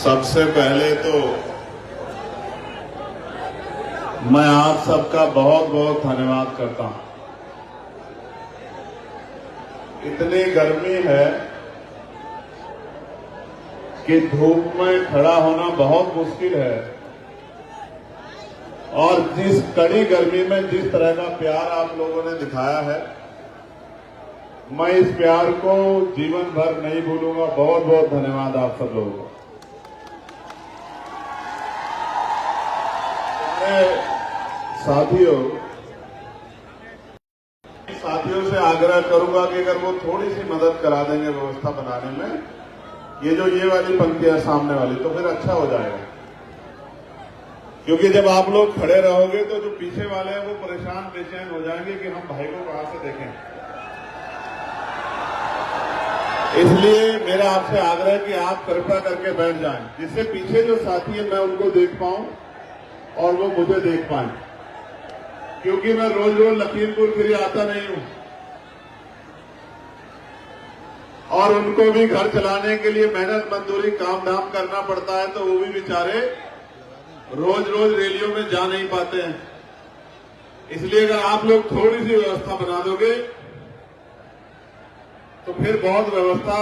सबसे पहले तो मैं आप सबका बहुत बहुत धन्यवाद करता हूं। इतनी गर्मी है कि धूप में खड़ा होना बहुत मुश्किल है और जिस कड़ी गर्मी में जिस तरह का प्यार आप लोगों ने दिखाया है, मैं इस प्यार को जीवन भर नहीं भूलूंगा। बहुत बहुत धन्यवाद आप सब लोगों को। साथियों से आग्रह करूंगा कि अगर वो थोड़ी सी मदद करा देंगे व्यवस्था बनाने में, ये वाली पंक्तियां सामने वाली, तो फिर अच्छा हो जाएगा। क्योंकि जब आप लोग खड़े रहोगे तो जो पीछे वाले हैं वो परेशान बेचैन हो जाएंगे कि हम भाई को कहां से देखें। इसलिए मेरा आपसे आग्रह है कि आप कृपया करके बैठ जाएं, जिससे पीछे जो साथी है मैं उनको देख पाऊं और वो मुझे देख पाएं। क्योंकि मैं रोज रोज लखीमपुर खीरी आता नहीं हूं और उनको भी घर चलाने के लिए मेहनत मजदूरी काम धाम करना पड़ता है, तो वो भी बेचारे रोज रोज रैलियों में जा नहीं पाते हैं। इसलिए अगर आप लोग थोड़ी सी व्यवस्था बना दोगे तो फिर बहुत व्यवस्था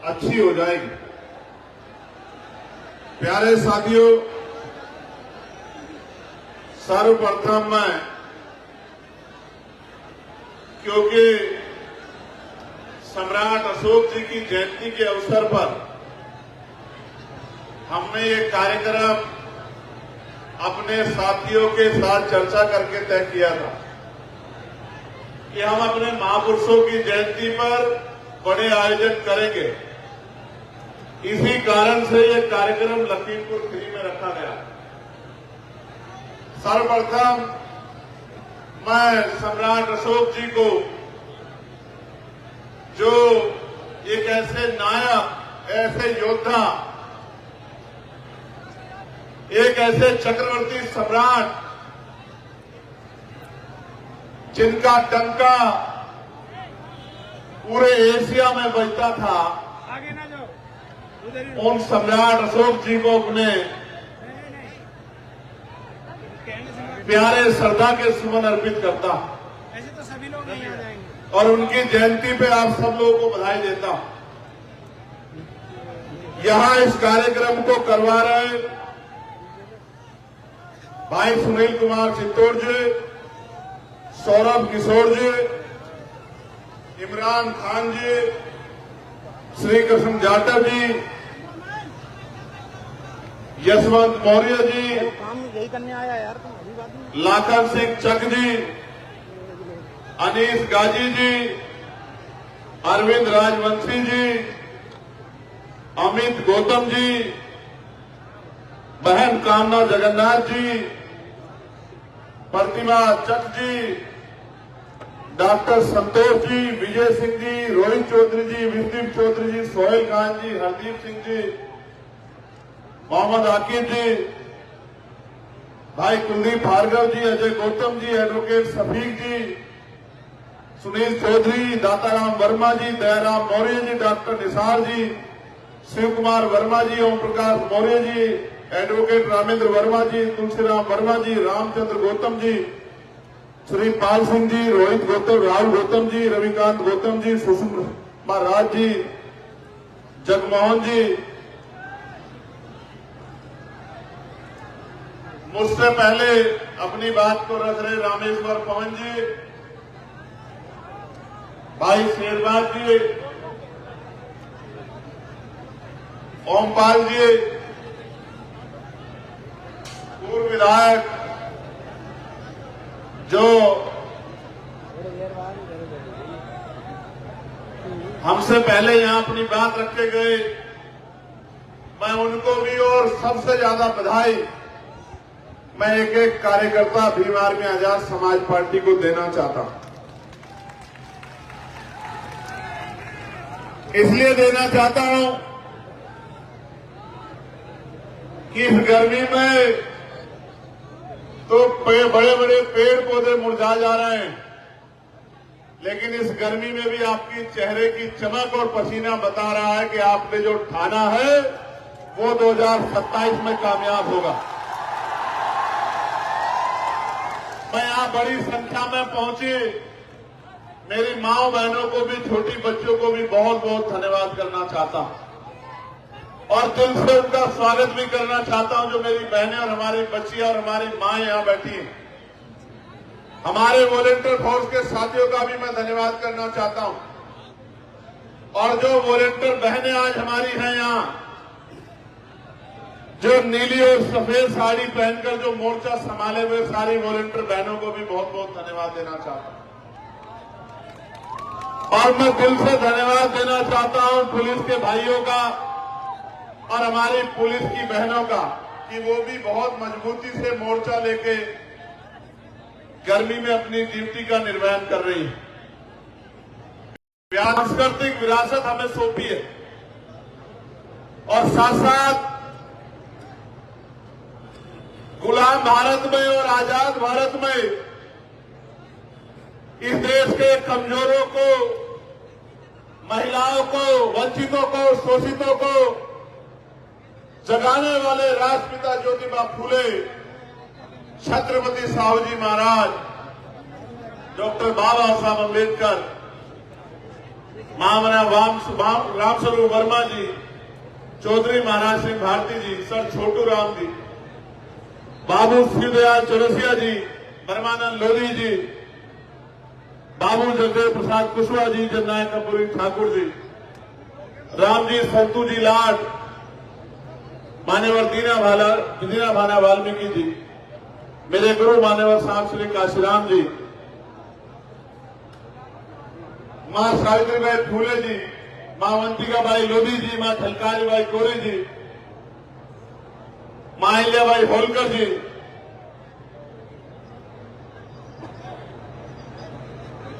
अच्छी हो जाएगी। प्यारे साथियों, सर्वप्रथम मैं, क्योंकि सम्राट अशोक जी की जयंती के अवसर पर हमने ये कार्यक्रम अपने साथियों के साथ चर्चा करके तय किया था कि हम अपने महापुरुषों की जयंती पर बड़े आयोजन करेंगे। इसी कारण से ये कार्यक्रम लखीमपुर खीरी में रखा गया। सर्वप्रथम मैं सम्राट अशोक जी को, जो एक ऐसे नायक, ऐसे योद्धा, एक ऐसे चक्रवर्ती सम्राट जिनका डंका पूरे एशिया में बजता था, आगे ना जाओ, उन सम्राट अशोक जी को अपने प्यारे श्रद्धा के सुमन अर्पित करता हूं। ऐसे तो सभी लोग नहीं आ जाएंगे और उनकी जयंती पे आप सब लोगों को बधाई देता हूं। यहां इस कार्यक्रम को करवा रहे भाई सुनील कुमार चित्तौड़ जी, सौरभ किशोर जी, इमरान खान जी, श्री कृष्ण जाटव जी, यशवंत मौर्य जी, काम यही करने आया यार, तुम अभी बात नहीं। लाखन सिंह चक जी, अनीस गाजी जी, अरविंद राजवंशी जी, अमित गौतम जी, बहन कामना जगन्नाथ जी, प्रतिमा चक जी, डॉक्टर संतोष जी, विजय सिंह जी, रोहित चौधरी जी, विष्णु चौधरी जी, सोहेल खान जी, हरदीप सिंह जी, मोहम्मद आकिब जी, भाई कुलदीप भार्गव जी, अजय गौतम जी, एडवोकेट सफीक जी, सुनील चौधरी, दाताराम वर्मा जी, दयाराम मौर्य जी, डॉक्टर निसार जी, शिव कुमार वर्मा जी, ओम प्रकाश मौर्य जी, एडवोकेट रामेंद्र वर्मा जी, तुलसीराम वर्मा जी, रामचंद्र गौतम जी, श्री पाल सिंह जी, रोहित गौतम, राहुल गौतम जी, रविकांत गौतम जी, सुषमा राज जी, जगमोहन जी, मुझसे पहले अपनी बात को रख रहे रामेश्वर पवन जी, भाई शेरबाज जी, ओमपाल जी, पूर्व विधायक जो हमसे पहले यहां अपनी बात रख के गए, मैं उनको भी और सबसे ज्यादा बधाई मैं एक एक कार्यकर्ता भीम आर्मी आजाद समाज पार्टी को देना चाहता हूं। इसलिए देना चाहता हूं कि इस गर्मी में तो बड़े बड़े पेड़ पौधे मुरझा जा रहे हैं, लेकिन इस गर्मी में भी आपकी चेहरे की चमक और पसीना बता रहा है कि आपने जो ठाना है वो 2027 में कामयाब होगा। मैं यहां बड़ी संख्या में पहुंची मेरी माओ बहनों को भी, छोटी बच्चों को भी बहुत बहुत धन्यवाद करना चाहता हूं और दिल से उनका स्वागत भी करना चाहता हूं। जो मेरी बहनें और हमारी बच्चियां और हमारी मां यहां बैठी हैं, हमारे वॉलंटियर फोर्स के साथियों का भी मैं धन्यवाद करना चाहता हूं। और जो वॉलंटियर बहनें आज हमारी हैं यहां, जो नीली और सफेद साड़ी पहनकर जो मोर्चा संभाले हुए सारी वॉलंटियर बहनों को भी बहुत बहुत धन्यवाद देना चाहता हूं। और मैं दिल से धन्यवाद देना चाहता हूं पुलिस के भाइयों का और हमारी पुलिस की बहनों का कि वो भी बहुत मजबूती से मोर्चा लेके गर्मी में अपनी ड्यूटी का निर्वहन कर रही है। सांस्कृतिक विरासत हमें सौंपी है और साथ साथ गुलाम भारत में और आजाद भारत में इस देश के कमजोरों को, महिलाओं को, वंचितों को, शोषितों को जगाने वाले राष्ट्रपिता ज्योतिबा फूले, छत्रपति साहूजी महाराज, डॉक्टर बाबा साहब अम्बेडकर, महामना रामस्वरूप वर्मा जी, चौधरी महाराज सिंह भारती जी, सर छोटू राम जी, बाबू शिवदयाल चौरसिया जी, परमानंद लोधी जी, बाबू जगदेव प्रसाद कुशवाहा जी, जननायक कपूरी ठाकुर जी, रामजी संतू जी लाड, मान्यवर दीना भाना वाल्मीकि जी, मेरे गुरु मान्यवर साहब श्री काशीराम जी, मां सावित्रीबाई फूले जी, मां अवंतिकाबाई लोधी जी, मां झलकारीबाई कोरी जी, मां अहिल्याबाई होलकर जी,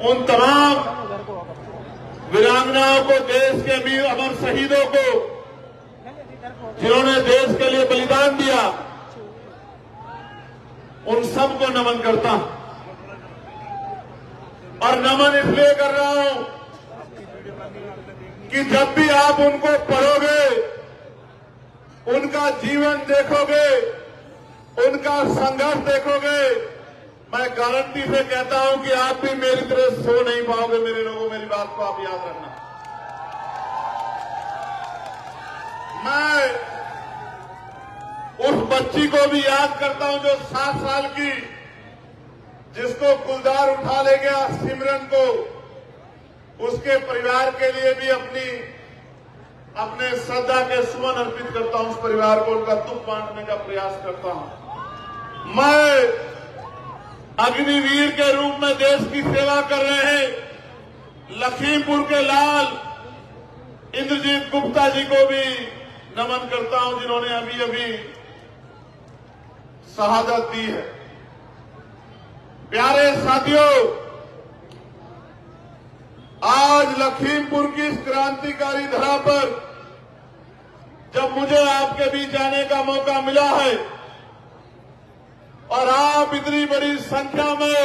उन तमाम वीरांगनाओं को, देश के वीर अमर शहीदों को जिन्होंने देश के लिए बलिदान दिया, उन सबको नमन करता हूं। और नमन इसलिए कर रहा हूं कि जब भी आप उनको पढ़ोगे, उनका जीवन देखोगे, उनका संघर्ष देखोगे, मैं गारंटी से कहता हूं कि आप भी मेरी तरह सो नहीं पाओगे। मेरे लोगों, मेरी बात को आप याद रखना। मैं उस बच्ची को भी याद करता हूं जो 7 साल की, जिसको गुलदार उठा ले गया सिमरन को, उसके परिवार के लिए भी अपने श्रद्धा के सुमन अर्पित करता हूं। उस परिवार को उनका दुख बांटने का प्रयास करता हूं। मैं अग्निवीर के रूप में देश की सेवा कर रहे हैं लखीमपुर के लाल इंद्रजीत गुप्ता जी को भी नमन करता हूं, जिन्होंने अभी अभी शहादत दी है। प्यारे साथियों, आज लखीमपुर की इस क्रांतिकारी धरा पर जब मुझे आपके बीच आने का मौका मिला है और आप इतनी बड़ी संख्या में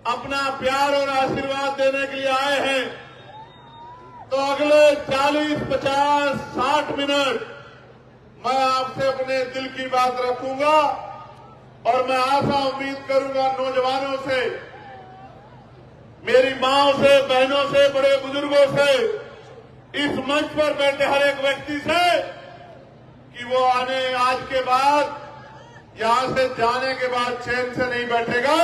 अपना प्यार और आशीर्वाद देने के लिए आए हैं, तो अगले 40, 50, 60 मिनट मैं आपसे अपने दिल की बात रखूंगा और मैं आशा उम्मीद करूंगा नौजवानों से, मेरी माओं से, बहनों से, बड़े बुजुर्गों से, इस मंच पर बैठे हर एक व्यक्ति से कि वो आज के बाद, यहां से जाने के बाद चैन से नहीं बैठेगा,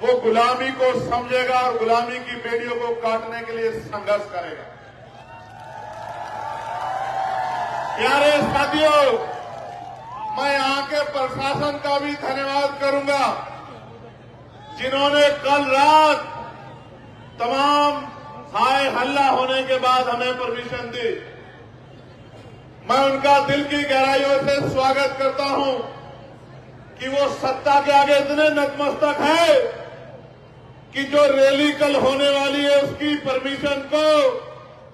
वो गुलामी को समझेगा और गुलामी की बेड़ियों को काटने के लिए संघर्ष करेगा। प्यारे साथियों, मैं यहां के प्रशासन का भी धन्यवाद करूंगा, जिन्होंने कल रात तमाम हाय हल्ला होने के बाद हमें परमिशन दी। मैं उनका दिल की गहराइयों से स्वागत करता हूं कि वो सत्ता के आगे इतने नतमस्तक है कि जो रैली कल होने वाली है उसकी परमिशन को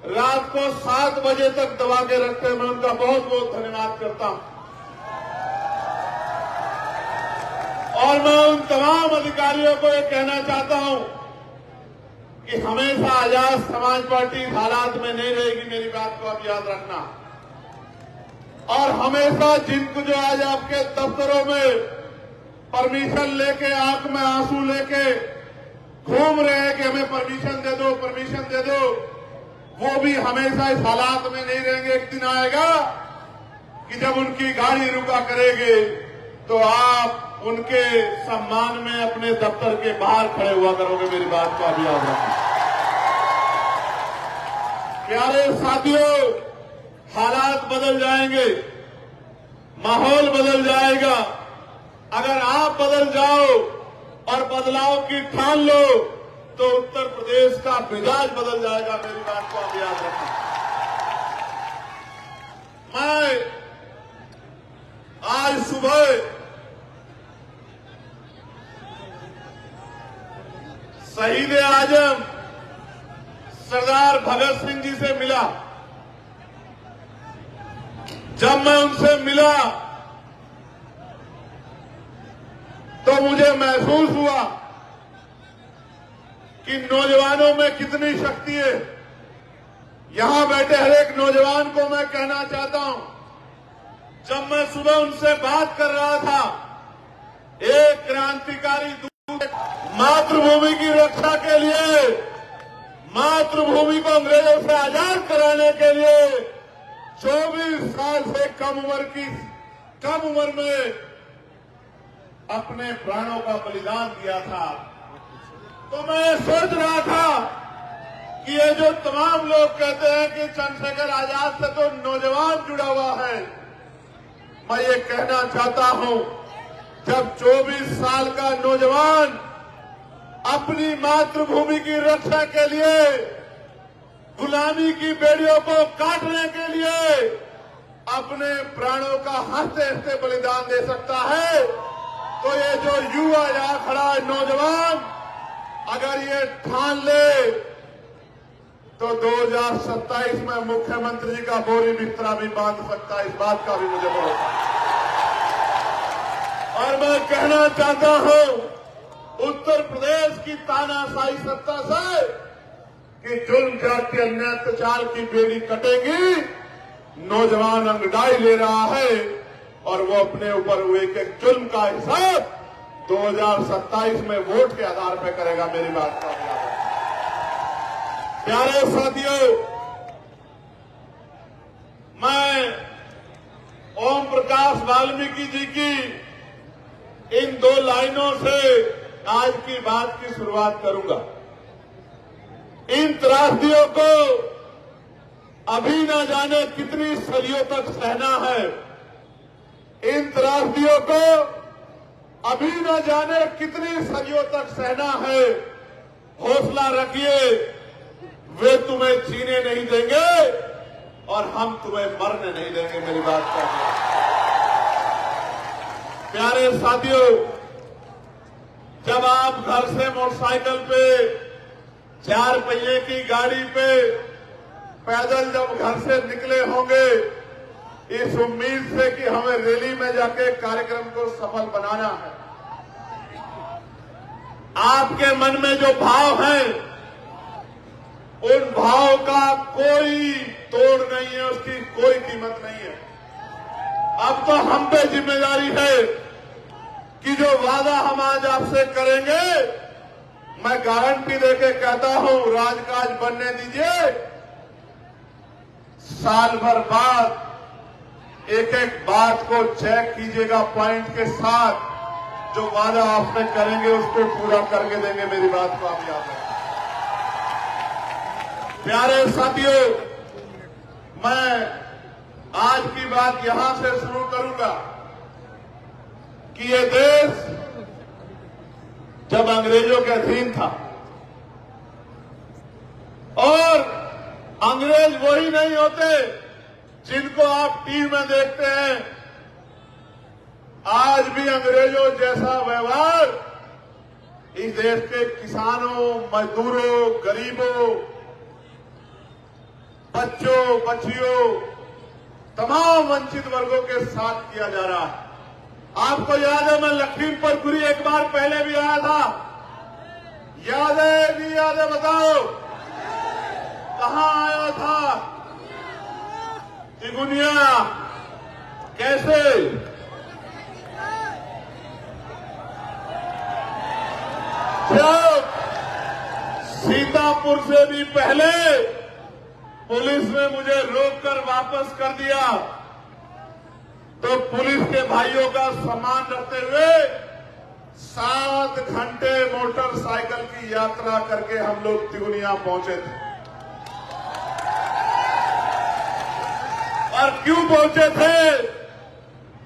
रात को 7 बजे तक दबा के रखते हैं। मैं उनका बहुत बहुत धन्यवाद करता हूं। और मैं उन तमाम अधिकारियों को ये कहना चाहता हूं कि हमेशा आजाद समाज पार्टी हालात में नहीं रहेगी। मेरी बात को आप याद रखना। और हमेशा जिनको जो आज आपके दफ्तरों में परमिशन लेके आंख में आंसू लेके घूम रहे हैं कि हमें परमिशन दे दो, वो भी हमेशा इस हालात में नहीं रहेंगे। एक दिन आएगा कि जब उनकी गाड़ी रुका करेगी तो आप उनके सम्मान में अपने दफ्तर के बाहर खड़े हुआ करोगे। मेरी बात को अभी याद रखें। प्यारे साथियों, हालात बदल जाएंगे, माहौल बदल जाएगा। अगर आप बदल जाओ और बदलाव की ठान लो तो उत्तर प्रदेश का मिजाज बदल जाएगा। मेरी बात को आप याद रखें। मैं आज सुबह शहीद आजम सरदार भगत सिंह जी से मिला। जब मैं उनसे मिला तो मुझे महसूस हुआ कि नौजवानों में कितनी शक्ति है। यहां बैठे हर एक नौजवान को मैं कहना चाहता हूं, जब मैं सुबह उनसे बात कर रहा था, एक क्रांतिकारी दूत मातृभूमि की रक्षा के लिए, मातृभूमि को अंग्रेजों से आजाद कराने के लिए 24 साल से कम उम्र में अपने प्राणों का बलिदान दिया था। तो मैं सोच रहा था कि ये जो तमाम लोग कहते हैं कि चंद्रशेखर आजाद से तो नौजवान जुड़ा हुआ है, मैं ये कहना चाहता हूं, जब 24 साल का नौजवान अपनी मातृभूमि की रक्षा के लिए, गुलामी की बेड़ियों को काटने के लिए अपने प्राणों का हंसते हंसते बलिदान दे सकता है, तो ये जो युवा यहां खड़ा है नौजवान, अगर ये ठान ले तो 2027 में मुख्यमंत्री जी का बोरी बिस्तरा भी बांध सकता है। इस बात का भी मुझे भरोसा है। और मैं कहना चाहता हूं उत्तर प्रदेश की तानाशाही सत्ता से कि जुल्म जाति अन्याय अत्याचार की बेड़ी कटेगी। नौजवान अंगड़ाई ले रहा है और वो अपने ऊपर हुए के जुल्म का हिसाब 2027 में वोट के आधार पर करेगा। मेरी बात का ध्यान रखें। प्यारे साथियों, मैं ओम प्रकाश वाल्मीकि जी की इन 2 लाइनों से आज की बात की शुरुआत करूंगा। इन त्रासदियों को अभी न जाने कितनी सदियों तक सहना है। इन त्रासदियों को अभी न जाने कितनी सदियों तक सहना है। हौसला रखिए, वे तुम्हें जीने नहीं देंगे और हम तुम्हें मरने नहीं देंगे। मेरी बात का प्यारे साथियों, जब आप घर से मोटरसाइकिल पे, 4 पहिए की गाड़ी पे, पैदल जब घर से निकले होंगे इस उम्मीद से कि हमें रैली में जाके कार्यक्रम को सफल बनाना है, आपके मन में जो भाव है उन भाव का कोई तोड़ नहीं है, उसकी कोई कीमत नहीं है। अब तो हम पे जिम्मेदारी है कि जो वादा हम आज आपसे करेंगे, मैं गारंटी देके कहता हूं, राजकाज बनने दीजिए। साल भर बाद एक एक बात को चेक कीजिएगा पॉइंट के साथ, जो वादा आपने करेंगे उसको पूरा करके देंगे। मेरी बात को आप याद रखें। प्यारे साथियों, मैं आज की बात यहां से शुरू करूंगा कि ये देश जब अंग्रेजों के अधीन था, और अंग्रेज वही नहीं होते जिनको आप टीवी में देखते हैं। आज भी अंग्रेजों जैसा व्यवहार इस देश के किसानों, मजदूरों, गरीबों, बच्चों, बच्चियों, तमाम वंचित वर्गों के साथ किया जा रहा है। आपको याद है, मैं लखीमपुर एक बार पहले भी आया था। याद है नहीं याद है बताओ, कहां आया था? तिगुनिया, कैसे जब सीतापुर से भी पहले पुलिस ने मुझे रोककर वापस कर दिया, तो पुलिस के भाइयों का सम्मान रखते हुए 7 घंटे मोटरसाइकिल की यात्रा करके हम लोग तिगुनिया पहुंचे थे। और क्यों पहुंचे थे?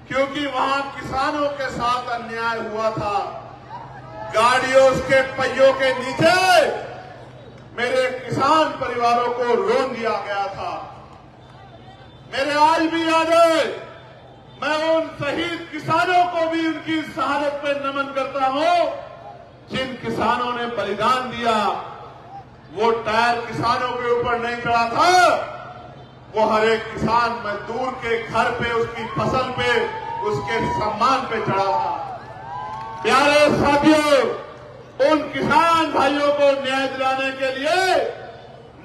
क्योंकि वहां किसानों के साथ अन्याय हुआ था। गाड़ियों के पहियों के नीचे मेरे किसान परिवारों को रोन दिया गया था। मेरे आज भी याद है, मैं उन शहीद किसानों को भी उनकी शहादत पे नमन करता हूं जिन किसानों ने बलिदान दिया। वो टायर किसानों के ऊपर नहीं चढ़ा था, वो हर एक किसान मजदूर के घर पे, उसकी फसल पे, उसके सम्मान पे चढ़ा था। प्यारे साथियों, उन किसान भाइयों को न्याय दिलाने के लिए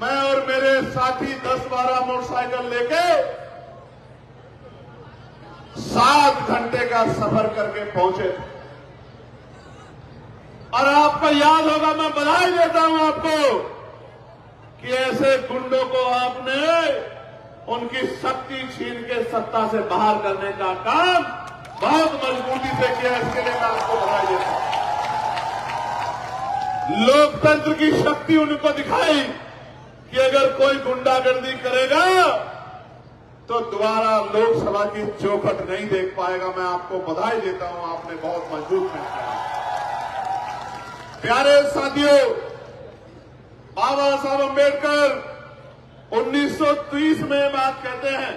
मैं और मेरे साथी 10-12 मोटरसाइकिल लेके 7 घंटे का सफर करके पहुंचे थे। और आपको याद होगा, मैं बधाई देता हूं आपको कि ऐसे गुंडों को आपने उनकी शक्ति छीन के सत्ता से बाहर करने का काम बहुत मजबूती से किया। इसके लिए मैं आपको बधाई देता हूं। लोकतंत्र की शक्ति उनको दिखाई कि अगर कोई गुंडागर्दी करेगा तो दोबारा लोकसभा की चौखट नहीं देख पाएगा। मैं आपको बधाई देता हूं, आपने बहुत मजबूत काम किया। प्यारे साथियों, बाबा साहब अम्बेडकर 1930 में बात कहते हैं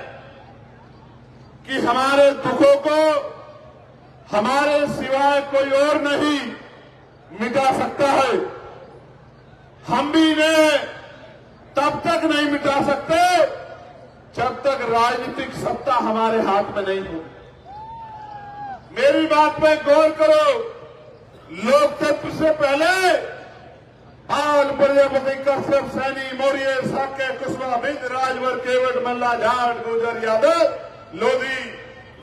कि हमारे दुखों को हमारे सिवाय कोई और नहीं मिटा सकता है। हम भी इन्हें तब तक नहीं मिटा सकते जब तक राजनीतिक सत्ता हमारे हाथ में नहीं होगी। मेरी बात पे गौर करो। लोकतंत्र से पहले बाल प्रजापति, कश्यप, सैनी, मौर्य, साक्य, कुशवाहा, बिंद, राजभर, केवट, मल्ला, जाट, गुर्जर, यादव, लोधी,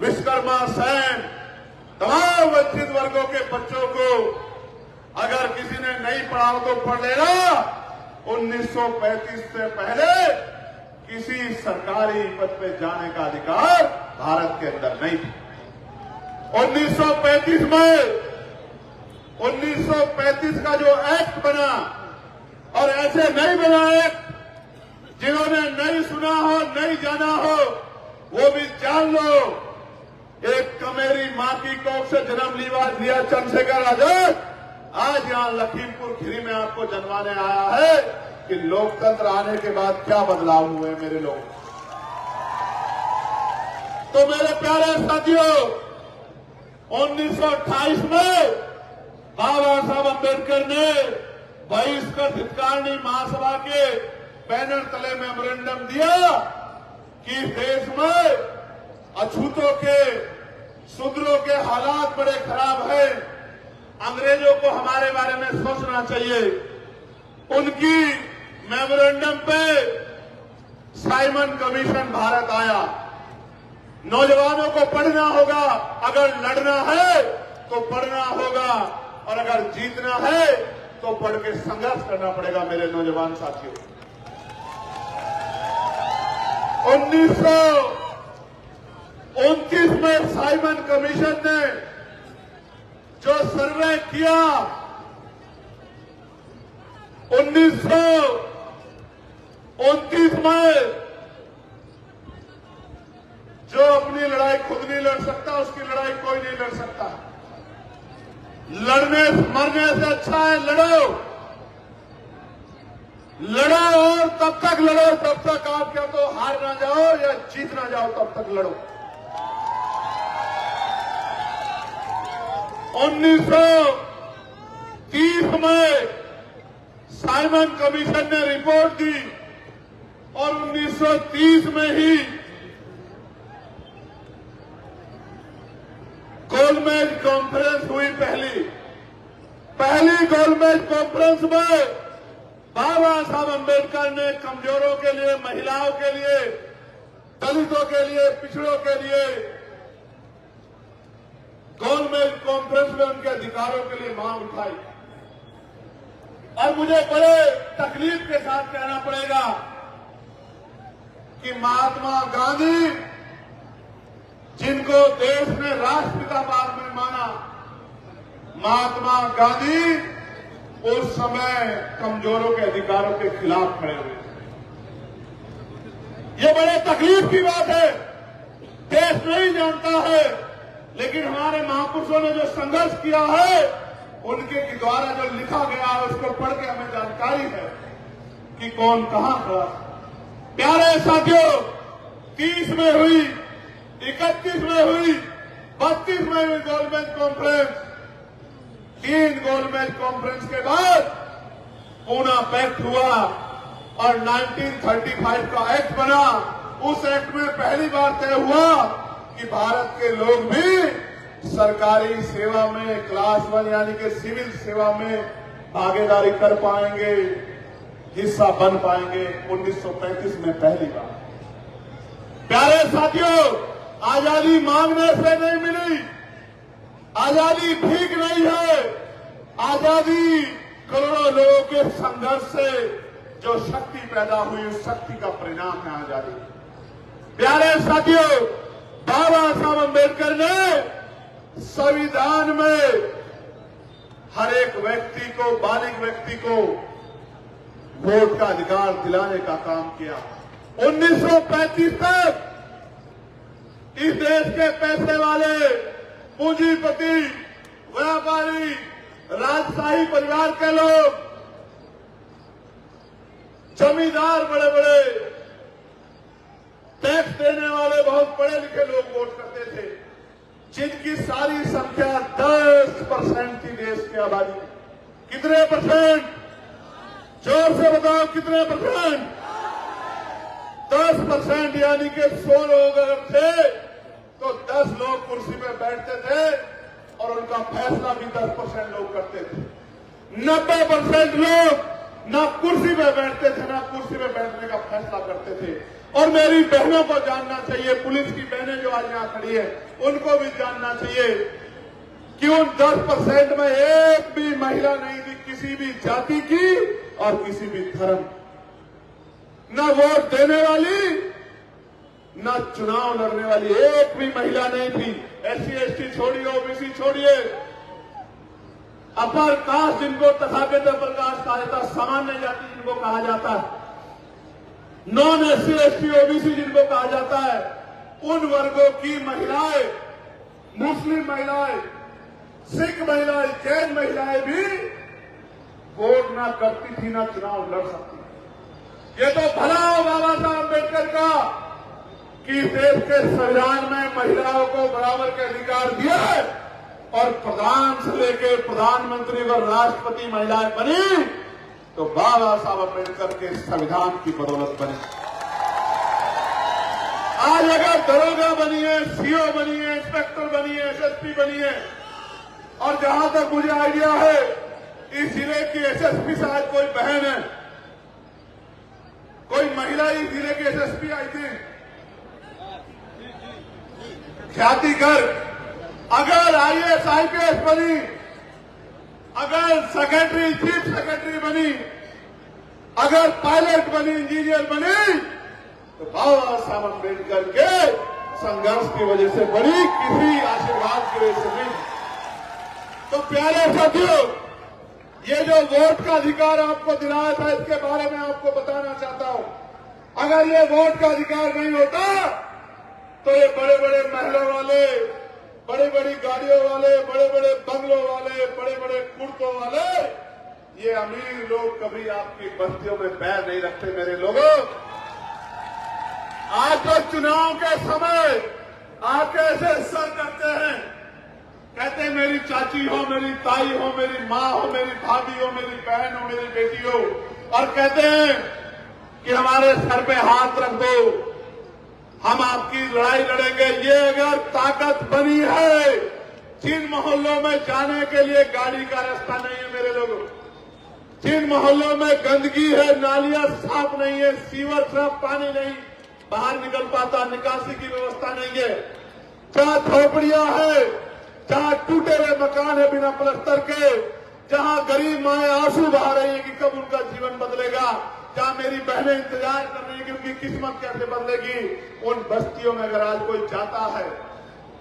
विश्वकर्मा, सैन, तमाम वंचित वर्गों के बच्चों को अगर किसी ने नहीं पढ़ा तो पढ़ लेना। 1935 से पहले किसी सरकारी पद पे जाने का अधिकार भारत के अंदर नहीं था। 1935 का जो एक्ट बना, और ऐसे नहीं बना एक्ट जिन्होंने नहीं सुना हो, नहीं जाना हो, वो भी जान लो। एक कमेरी मां की कोख से जन्म लिया चंद्रशेखर आजाद आज यहां लखीमपुर खीरी में आपको जनवाने आया है कि लोकतंत्र आने के बाद क्या बदलाव हुए मेरे लोग। तो मेरे प्यारे साथियों, 1928 में बाबा साहब अम्बेडकर ने बहिष्कृत हितकारिणी महासभा के बैनर तले मेमोरेंडम दिया कि देश में अछूतों के, शूद्रों के हालात बड़े खराब हैं, अंग्रेजों को हमारे बारे में सोचना चाहिए। उनकी मेमोरेंडम पे साइमन कमीशन भारत आया। नौजवानों को पढ़ना होगा, अगर लड़ना है तो पढ़ना होगा, और अगर जीतना है तो पढ़ के संघर्ष करना पड़ेगा। मेरे नौजवान साथियों, 1929 में साइमन कमीशन ने जो सर्वे किया, 1929 में जो अपनी लड़ाई खुद नहीं लड़ सकता, उसकी लड़ाई कोई नहीं लड़ सकता। लड़ने मरने से अच्छा है लड़ो, लड़ो, और तब तक लड़ो तब तक आप क्या तो हार ना जाओ या जीत ना जाओ, तब तक लड़ो। 1930 में साइमन कमीशन ने रिपोर्ट दी, और 1930 में ही गोलमेज कॉन्फ्रेंस हुई। पहली गोलमेज कॉन्फ्रेंस में बाबा साहब अम्बेडकर ने कमजोरों के लिए, महिलाओं के लिए, दलितों के लिए, पिछड़ों के लिए गोलमेज कॉन्फ्रेंस में उनके अधिकारों के लिए मांग उठाई। और मुझे बड़े तकलीफ के साथ कहना पड़ेगा कि महात्मा गांधी, जिनको देश ने राष्ट्रपिता बाद में माना, महात्मा गांधी उस समय कमजोरों के अधिकारों के खिलाफ खड़े हुए। ये बड़े तकलीफ की बात है, देश नहीं जानता है, लेकिन हमारे महापुरुषों ने जो संघर्ष किया है, उनके द्वारा जो लिखा गया है, उसको पढ़ के हमें जानकारी है कि कौन कहां खड़ा। प्यारे साथियों, 30 में हुई, 31 में हुई, 32 में हुई गोलमेज कॉन्फ्रेंस। 3 गोलमेज कॉन्फ्रेंस के बाद पूना पैक्ट हुआ और 1935 का एक्ट बना। उस एक्ट में पहली बार तय हुआ कि भारत के लोग भी सरकारी सेवा में क्लास 1 यानी कि सिविल सेवा में भागीदारी कर पाएंगे, हिस्सा बन पाएंगे। 1935 में पहली बार। प्यारे साथियों, आजादी मांगने से नहीं मिली, आजादी भीख नहीं है, आजादी करोड़ों लोगों के संघर्ष से जो शक्ति पैदा हुई, उस शक्ति का परिणाम है आजादी। प्यारे साथियों, बाबा साहब अम्बेडकर ने संविधान में हर एक व्यक्ति को, बालिग व्यक्ति को वोट का अधिकार दिलाने का काम किया। 1935 तक इस देश के पैसे वाले, पूंजीपति, व्यापारी, राजशाही परिवार के लोग, जमींदार, बड़े बड़े टैक्स देने वाले, बहुत पढ़े लिखे लोग वोट करते थे, जिनकी सारी संख्या 10% थी देश की आबादी। कितने परसेंट? जोर से बताओ, कितने परसेंट? 10%, यानी कि 100 लोग अगर थे तो 10 लोग कुर्सी पे बैठते थे और उनका फैसला भी 10% लोग करते थे। 90% लोग ना कुर्सी पे बैठते थे, ना कुर्सी पे बैठने का फैसला करते थे। और मेरी बहनों को जानना चाहिए, पुलिस की बहनें जो आज यहां खड़ी है, उनको भी जानना चाहिए कि उन 10% में एक भी महिला नहीं थी, किसी भी जाति की और किसी भी धर्म, न वोट देने वाली, न चुनाव लड़ने वाली एक भी महिला नहीं थी। SC/ST छोड़िए, OBC छोड़िए, अपर कास्ट जिनको तथागत प्रकाश कहा जाता, सामान्य जाति जिनको कहा जाता है, नॉन SC/ST OBC जिनको कहा जाता है, उन वर्गों की महिलाएं, मुस्लिम महिलाएं, सिख महिलाएं, जैन महिलाएं भी वोट ना करती थी, ना चुनाव लड़ सकती थी। ये तो भला हो बाबा साहब अम्बेडकर का कि देश के संविधान में महिलाओं को बराबर के अधिकार दिए और प्रधान से लेकर प्रधानमंत्री व राष्ट्रपति महिलाएं बनी, तो बाबा साहब अम्बेडकर के संविधान की बदौलत बनी। आज अगर दरोगा बनी है, CO बनी है, इंस्पेक्टर बनी है, SSP बनी है, और जहां तक मुझे आइडिया है, इस जिले की SSP शायद कोई बहन है, कोई महिला इस जिले की SSP आई थी, ख्याति गर्ग। अगर IAS IPS बनी, अगर सेक्रेटरी, चीफ सेक्रेटरी बनी, अगर पायलट बनी, इंजीनियर बनी, तो बाबा साहब अम्बेडकर के संघर्ष की वजह से बनी, किसी आशीर्वाद की वजह से नहीं। तो प्यारे साथियों, ये जो वोट का अधिकार आपको दिलाया था, इसके बारे में आपको बताना चाहता हूं। अगर ये वोट का अधिकार नहीं होता तो ये बड़े बड़े महलों वाले, बड़ी बड़ी गाड़ियों वाले, बड़े बड़े बंगलों वाले, बड़े बड़े कुर्तों वाले, ये अमीर लोग कभी आपकी बस्तियों में पैर नहीं रखते। मेरे लोगों, आज तो चुनाव के समय आप कैसे सर करते हैं, कहते हैं मेरी चाची हो, मेरी ताई हो, मेरी माँ हो, मेरी भाभी हो, मेरी बहन हो, मेरी बेटी हो, और कहते हैं कि हमारे सर पे हाथ रख दो, हम आपकी लड़ाई लड़ेंगे। ये अगर ताकत बनी है, जिन मोहल्लों में जाने के लिए गाड़ी का रास्ता नहीं है मेरे लोगों, जिन मोहल्लों में गंदगी है, नालियां साफ नहीं है, सीवर साफ पानी नहीं बाहर निकल पाता, निकासी की व्यवस्था नहीं है, जहां झोपड़ियां है, जहां टूटे हुए मकान है बिना प्लस्तर के, जहां गरीब माएं आंसू बहा रही है कि कब उनका जीवन बदलेगा, जहां मेरी बहनें इंतजार कर रही है कि उनकी किस्मत कैसे बदलेगी, उन बस्तियों में अगर आज कोई जाता है,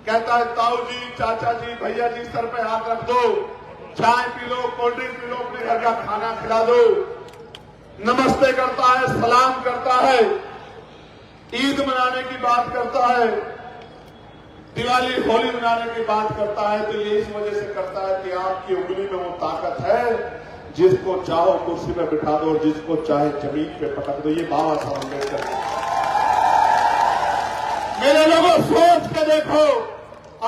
कहता है ताऊ जी, चाचा जी, भैया जी, सर पे हाथ रख दो, चाय P low, cold drink P low, अपने घर का खाना खिला दो, नमस्ते करता है, सलाम करता है, ईद मनाने की बात करता है, दिवाली होली मनाने की बात करता है, तो ये इस वजह से करता है कि आपकी उंगली में वो ताकत है, जिसको चाहो कुर्सी पे बिठा दो और जिसको चाहे जमीन पे पटक दो। ये बाबा साहब अम्बेडकर। मेरे लोगों सोच के देखो,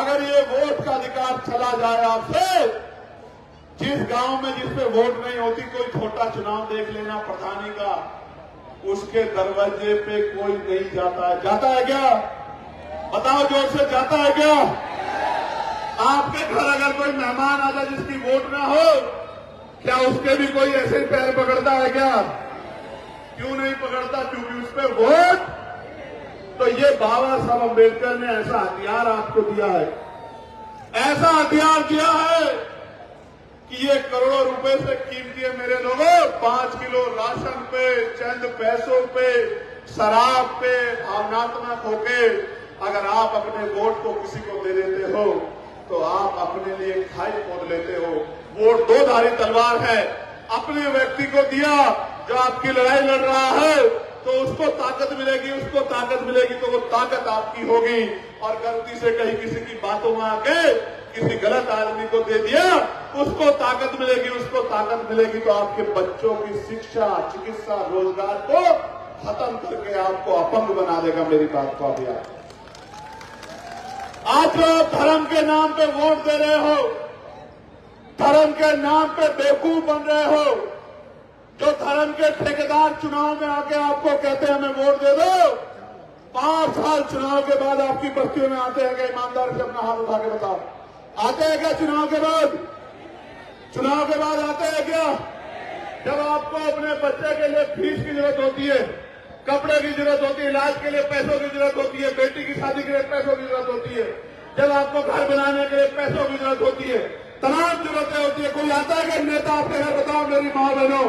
अगर ये वोट का अधिकार चला जाए आपसे, जिस गांव में जिसपे वोट नहीं होती, कोई छोटा चुनाव देख लेना प्रधानी का, उसके दरवाजे पे कोई नहीं जाता है। जाता है क्या? बताओ जोर से, जाता है क्या? आपके घर अगर कोई मेहमान आ जाए जिसकी वोट ना हो, क्या उसके भी कोई ऐसे ही पैर पकड़ता है क्या? क्यों नहीं पकड़ता? क्योंकि उस पर वोट। तो ये बाबा साहब अम्बेडकर ने ऐसा हथियार आपको दिया है, ऐसा हथियार दिया है कि ये करोड़ों रुपए से कीमती है मेरे लोगों। 5 किलो राशन पे, चंद पैसों पे, शराब पे भावनात्मक होके अगर आप अपने वोट को किसी को दे देते हो, तो आप अपने लिए खाई खोद लेते हो। वोट दो धारी तलवार है। अपने व्यक्ति को दिया जो आपकी लड़ाई लड़ रहा है, तो उसको ताकत मिलेगी, उसको ताकत मिलेगी, तो वो ताकत आपकी होगी। और गलती से कहीं किसी की बातों में आके किसी गलत आदमी को दे दिया, उसको ताकत मिलेगी, उसको ताकत मिलेगी, तो आपके बच्चों की शिक्षा, चिकित्सा, रोजगार को खत्म करके आपको अपंग बना देगा। मेरी बात को अभी आज जो धर्म के नाम पे वोट दे रहे हो, धर्म के नाम पे बेवकूफ बन रहे हो, जो धर्म के ठेकेदार चुनाव में आके आपको कहते हैं हमें वोट दे दो, 5 साल चुनाव के बाद आपकी बस्तियों में आते हैं क्या? ईमानदार से अपना हाथ उठा के बताओ, आते हैं क्या चुनाव के बाद? चुनाव के बाद आते हैं क्या? जब आपको अपने बच्चे के लिए फीस की जरूरत होती है, कपड़े की जरूरत होती है, इलाज के लिए पैसों की जरूरत होती है, बेटी की शादी के लिए पैसों की जरूरत होती है, जब आपको घर बनाने के लिए पैसों की जरूरत होती है, तमाम जरूरतें होती है, कोई आता है कि नेता आपके घर? बताओ मेरी माँ बहनों,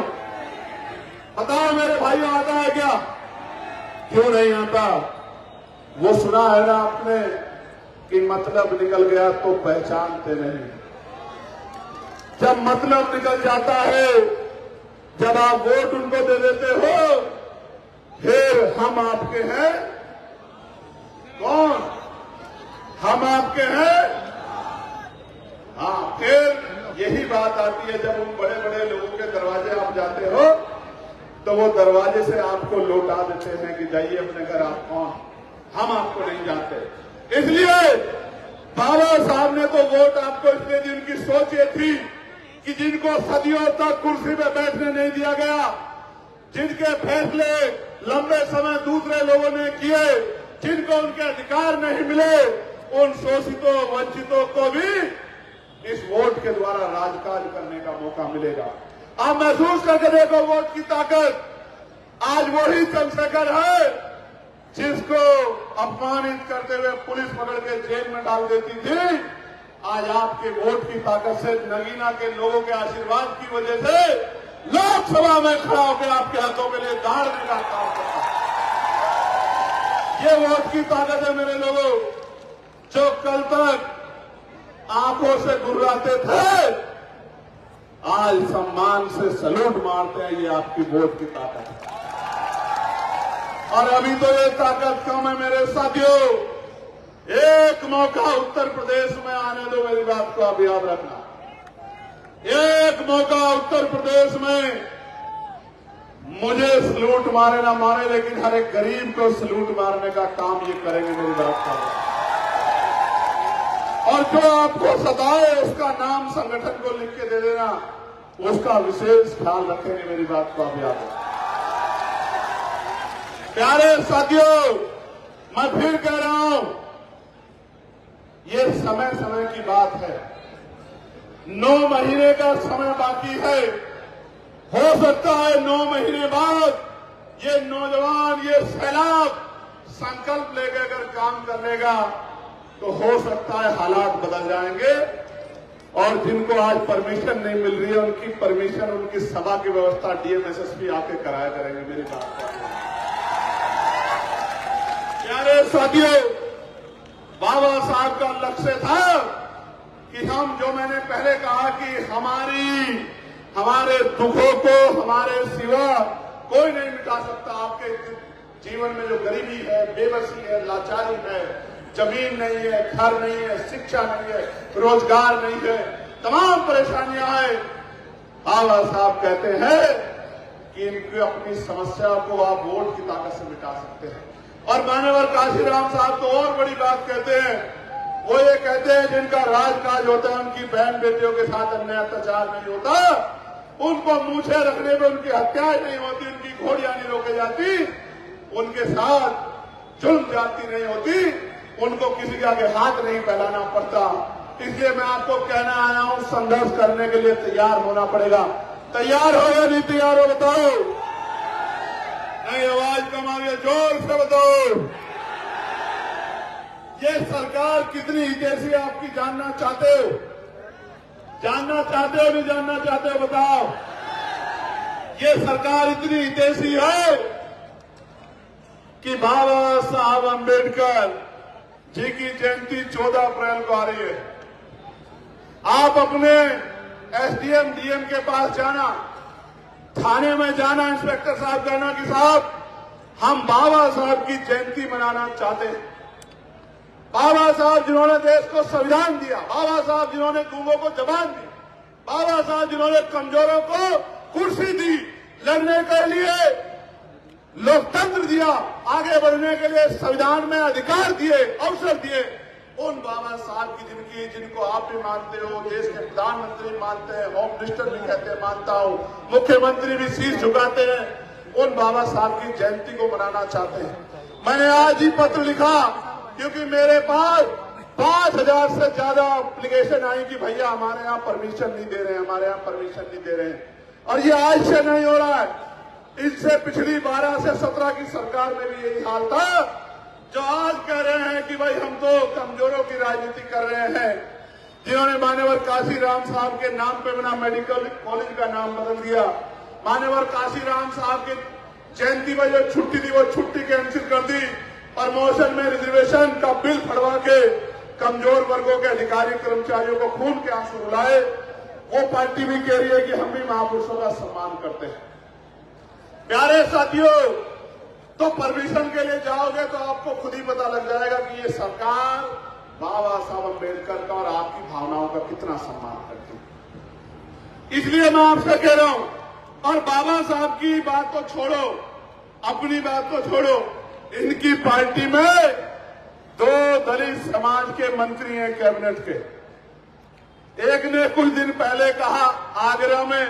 बताओ मेरे भाइयों, आता है क्या? क्यों नहीं आता? वो सुना है ना आपने कि मतलब निकल गया तो पहचानते नहीं। जब मतलब निकल जाता है, जब आप वोट उनको दे देते हो, फिर हम आपके हैं। कौन? हम आपके हैं। हाँ, फिर यही बात आती है जब उन बड़े बड़े लोगों के दरवाजे आप जाते हो, तो वो दरवाजे से आपको लौटा देते हैं कि जाइए अपने घर, आप कौन? हम आपको नहीं जानते। इसलिए बाबा साहब ने तो वोट आपको इसलिए दी, उनकी सोच ये थी कि जिनको सदियों तक कुर्सी पे बैठने नहीं दिया गया, जिनके फैसले लंबे समय दूसरे लोगों ने किए, जिनको उनके अधिकार नहीं मिले, उन शोषितों, वंचितों को भी इस वोट के द्वारा राजकाज करने का मौका मिलेगा। आप महसूस करके देखो वोट की ताकत। आज वही चंद्रशेखर है जिसको अपमानित करते हुए पुलिस पकड़ के जेल में डाल देती थी, आज आपके वोट की ताकत से, नगीना के लोगों के आशीर्वाद की वजह से लोकसभा में खड़ा होकर आपके हकों के लिए दहाड़ने का काम करता है। ये वोट की ताकत है मेरे लोगों। जो कल तक आंखों से गुर्राते थे, आज सम्मान से सलूट मारते हैं। ये आपकी वोट की ताकत है। और अभी तो ये ताकत कम है मेरे साथियों। एक मौका उत्तर प्रदेश में आने दो, मेरी बात को आप याद रखना। एक मौका उत्तर प्रदेश में, मुझे सलूट मारे ना मारे, लेकिन हर एक गरीब को सलूट मारने का काम ये करेंगे। मेरी बात का और जो आपको सताए उसका नाम संगठन को लिख के दे देना, उसका विशेष ख्याल रखेंगे। मेरी बात को आप याद रखें। प्यारे साथियों, मैं फिर कह रहा हूं, ये समय समय की बात है। 9 महीने का समय बाकी है। हो सकता है 9 महीने बाद ये नौजवान, ये सैलाब संकल्प लेकर अगर काम कर लेगा, तो हो सकता है हालात बदल जाएंगे और जिनको आज परमिशन नहीं मिल रही है उनकी परमिशन, उनकी सभा की व्यवस्था डीएम-एसएसपी आके कराया करेंगे। मेरी बात को प्यारे साथियों, बाबा साहब का लक्ष्य था कि हम, जो मैंने पहले कहा कि हमारे दुखों को हमारे सिवा कोई नहीं मिटा सकता। आपके जीवन में जो गरीबी है, बेबसी है, लाचारी है, जमीन नहीं है, घर नहीं है, शिक्षा नहीं है, रोजगार नहीं है, तमाम परेशानियां हैं, बाबा साहब कहते हैं कि इनकी अपनी समस्या को आप वोट की ताकत से मिटा सकते हैं। और मान्यवर काशीराम साहब तो और बड़ी बात कहते हैं, वो ये कहते हैं जिनका राजकाज होता है उनकी बहन बेटियों के साथ अन्याय अत्याचार नहीं होता, उनको मूछे रखने में उनकी हत्याएं नहीं होती, उनकी घोड़ियां नहीं रोकी जाती, उनके साथ जुल्म जाती नहीं होती, उनको किसी के आगे हाथ नहीं फैलाना पड़ता। इसलिए मैं आपको कहना आया हूं, संघर्ष करने के लिए तैयार होना पड़ेगा। तैयार हो या नहीं तैयार हो बताओ? नहीं, आवाज कम आ गई, जोर से बताओ। ये सरकार कितनी हितैषी है आपकी जानना चाहते हो? जानना चाहते हो नहीं जानना चाहते हो बताओ? ये सरकार इतनी हितैषी है कि बाबा साहब अम्बेडकर जी की जयंती 14 अप्रैल को आ रही है। आप अपने एसडीएम डीएम के पास जाना, थाने में जाना, इंस्पेक्टर साहब कहना कि साहब हम बाबा साहब की जयंती मनाना चाहते हैं। बाबा साहब जिन्होंने देश को संविधान दिया, बाबा साहब जिन्होंने गूंगों को जबान दी, बाबा साहब जिन्होंने कमजोरों को कुर्सी दी, लड़ने के लिए लोकतंत्र दिया, आगे बढ़ने के लिए संविधान में अधिकार दिए, अवसर दिए, उन बाबा साहब की जिनको आप भी मानते हो, देश के प्रधानमंत्री मानते हैं, होम मिनिस्टर भी कहते हैं मानता हूं, मुख्यमंत्री भी शीश झुकाते हैं, उन बाबा साहब की जयंती को मनाना चाहते हैं। मैंने आज ही पत्र लिखा क्योंकि मेरे पास 5000 से ज्यादा एप्लीकेशन आई कि भैया हमारे यहाँ परमिशन नहीं दे रहे हैं, हमारे यहाँ परमिशन नहीं दे रहे हैं। और ये आज से नहीं हो रहा है, इससे पिछली 12 से 17 की सरकार में भी यही हाल था। जो आज कह रहे हैं कि भाई हम तो कमजोरों की राजनीति कर रहे हैं, जिन्होंने मान्यवर काशीराम साहब के नाम पे बना मेडिकल कॉलेज का नाम बदल दिया, मान्यवर काशीराम साहब की जयंती में जो छुट्टी थी वो छुट्टी कैंसिल कर दी, प्रमोशन में रिजर्वेशन का बिल फड़वा के कमजोर वर्गों के अधिकारी कर्मचारियों को खून के आंसू रुलाए। वो पार्टी भी कह रही है कि हम भी महापुरुषों का सम्मान करते हैं। प्यारे साथियों, तो परमिशन के लिए जाओगे तो आपको खुद ही पता लग जाएगा कि ये सरकार बाबा साहब अम्बेडकर का और आपकी भावनाओं का कितना सम्मान करती है। इसलिए मैं आपसे कह रहा हूं, और बाबा साहब की बात तो छोड़ो, अपनी बात तो छोड़ो, इनकी पार्टी में 2 दलित समाज के मंत्री हैं कैबिनेट के। एक ने कुछ दिन पहले कहा आगरा में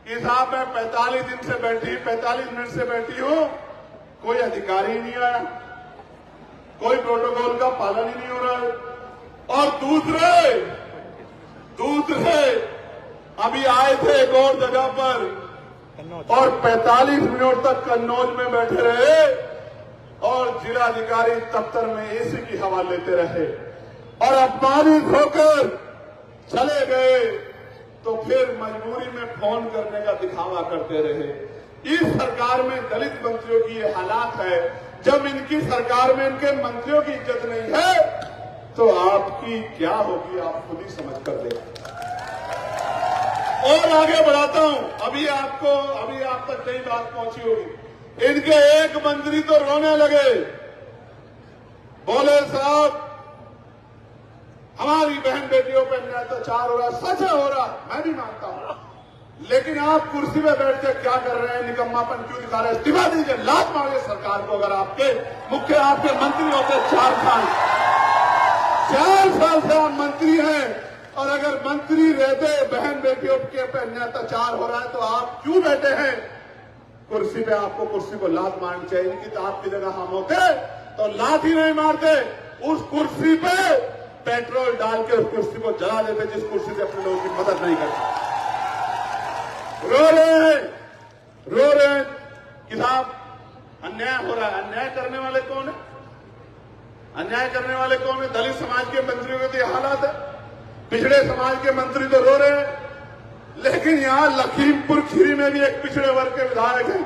कि साहब मैं 45 मिनट से बैठी हूं, कोई अधिकारी नहीं आया, कोई प्रोटोकॉल का पालन ही नहीं हो रहा है। और दूसरे अभी आए थे एक और जगह पर और 45 मिनट तक कन्नौज में बैठे रहे और जिलाधिकारी दफ्तर में एसी की हवा लेते रहे और अपमानित होकर चले गए। तो फिर मजबूरी में फोन करने का दिखावा करते रहे। इस सरकार में दलित मंत्रियों की ये हालात है। जब इनकी सरकार में इनके मंत्रियों की इज्जत नहीं है तो आपकी क्या होगी, आप खुद ही समझ कर देखिए। और आगे बढ़ाता हूं, अभी आप तक नई बात पहुंची होगी। इनके एक मंत्री तो रोने लगे, बोले साहब हमारी बहन बेटियों पर अन्याय अत्याचार हो रहा है, सच है हो रहा, मैं भी मानता हूं, लेकिन आप कुर्सी पे बैठ के क्या कर रहे हैं, निकम्मापन क्यों दिखा रहे हैं? इस्तीफा दीजिए, लात मारिए सरकार को। अगर आपके मंत्री होते 4 साल से आप मंत्री हैं और अगर मंत्री रहते बहन बेटियों के पे अन्याय अत्याचार हो रहा है तो आप क्यों बैठे हैं कुर्सी पे? आपको कुर्सी को लात मारनी चाहिए। इनकी तो आपकी जगह हम होते तो लात ही नहीं मारते, उस कुर्सी पे पेट्रोल डाल के उस कुर्सी को जला देते जिस कुर्सी से अपने लोगों की मदद नहीं करते। रो रहे हैं कि साहब अन्याय हो रहा है। अन्याय करने वाले कौन है? अन्याय करने वाले कौन है? दलित समाज के मंत्रियों के तो ये हालात है, पिछड़े समाज के मंत्री तो रो रहे हैं। लेकिन यहां लखीमपुर खीरी में भी एक पिछड़े वर्ग के विधायक हैं।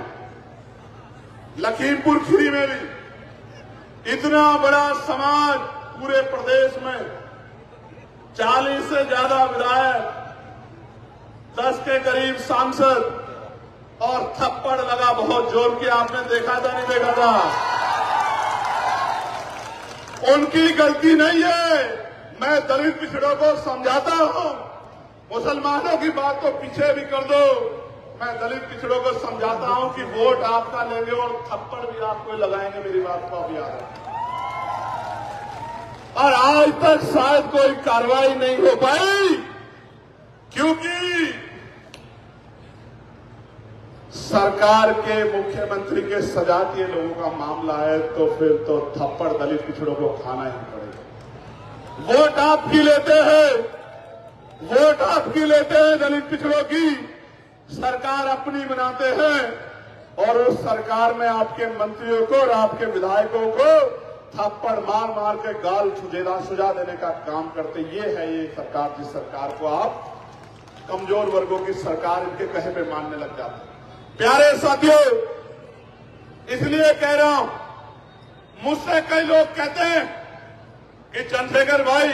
लखीमपुर खीरी में भी इतना बड़ा समाज, पूरे प्रदेश में 40 से ज्यादा विधायक, 10 के करीब सांसद, और थप्पड़ लगा बहुत जोर की। आपने देखा था नहीं देखा था? उनकी गलती नहीं है। मैं दलित पिछड़ों को समझाता हूं, मुसलमानों की बात तो पीछे भी कर दो। मैं दलित पिछड़ों को समझाता हूं कि वोट आपका लेंगे और थप्पड़ भी आपको लगाएंगे। मेरी बात को आप याद रखें। और आज तक शायद कोई कार्रवाई नहीं हो पाई, क्योंकि सरकार के मुख्यमंत्री के सजातीय लोगों का मामला है। तो फिर तो थप्पड़ दलित पिछड़ों को खाना ही पड़ेगा। वोट आपकी लेते हैं, वोट आपकी लेते हैं दलित पिछड़ों की, सरकार अपनी बनाते हैं और उस सरकार में आपके मंत्रियों को और आपके विधायकों को थप्पड़ मार मार के गाल सुझा देने का काम करते। ये है ये सरकार, जिस सरकार को आप कमजोर वर्गों की सरकार इनके कहे पे मानने लग जाते हैं। प्यारे साथियों, इसलिए कह रहा हूं, मुझसे कई लोग कहते हैं कि चंद्रशेखर भाई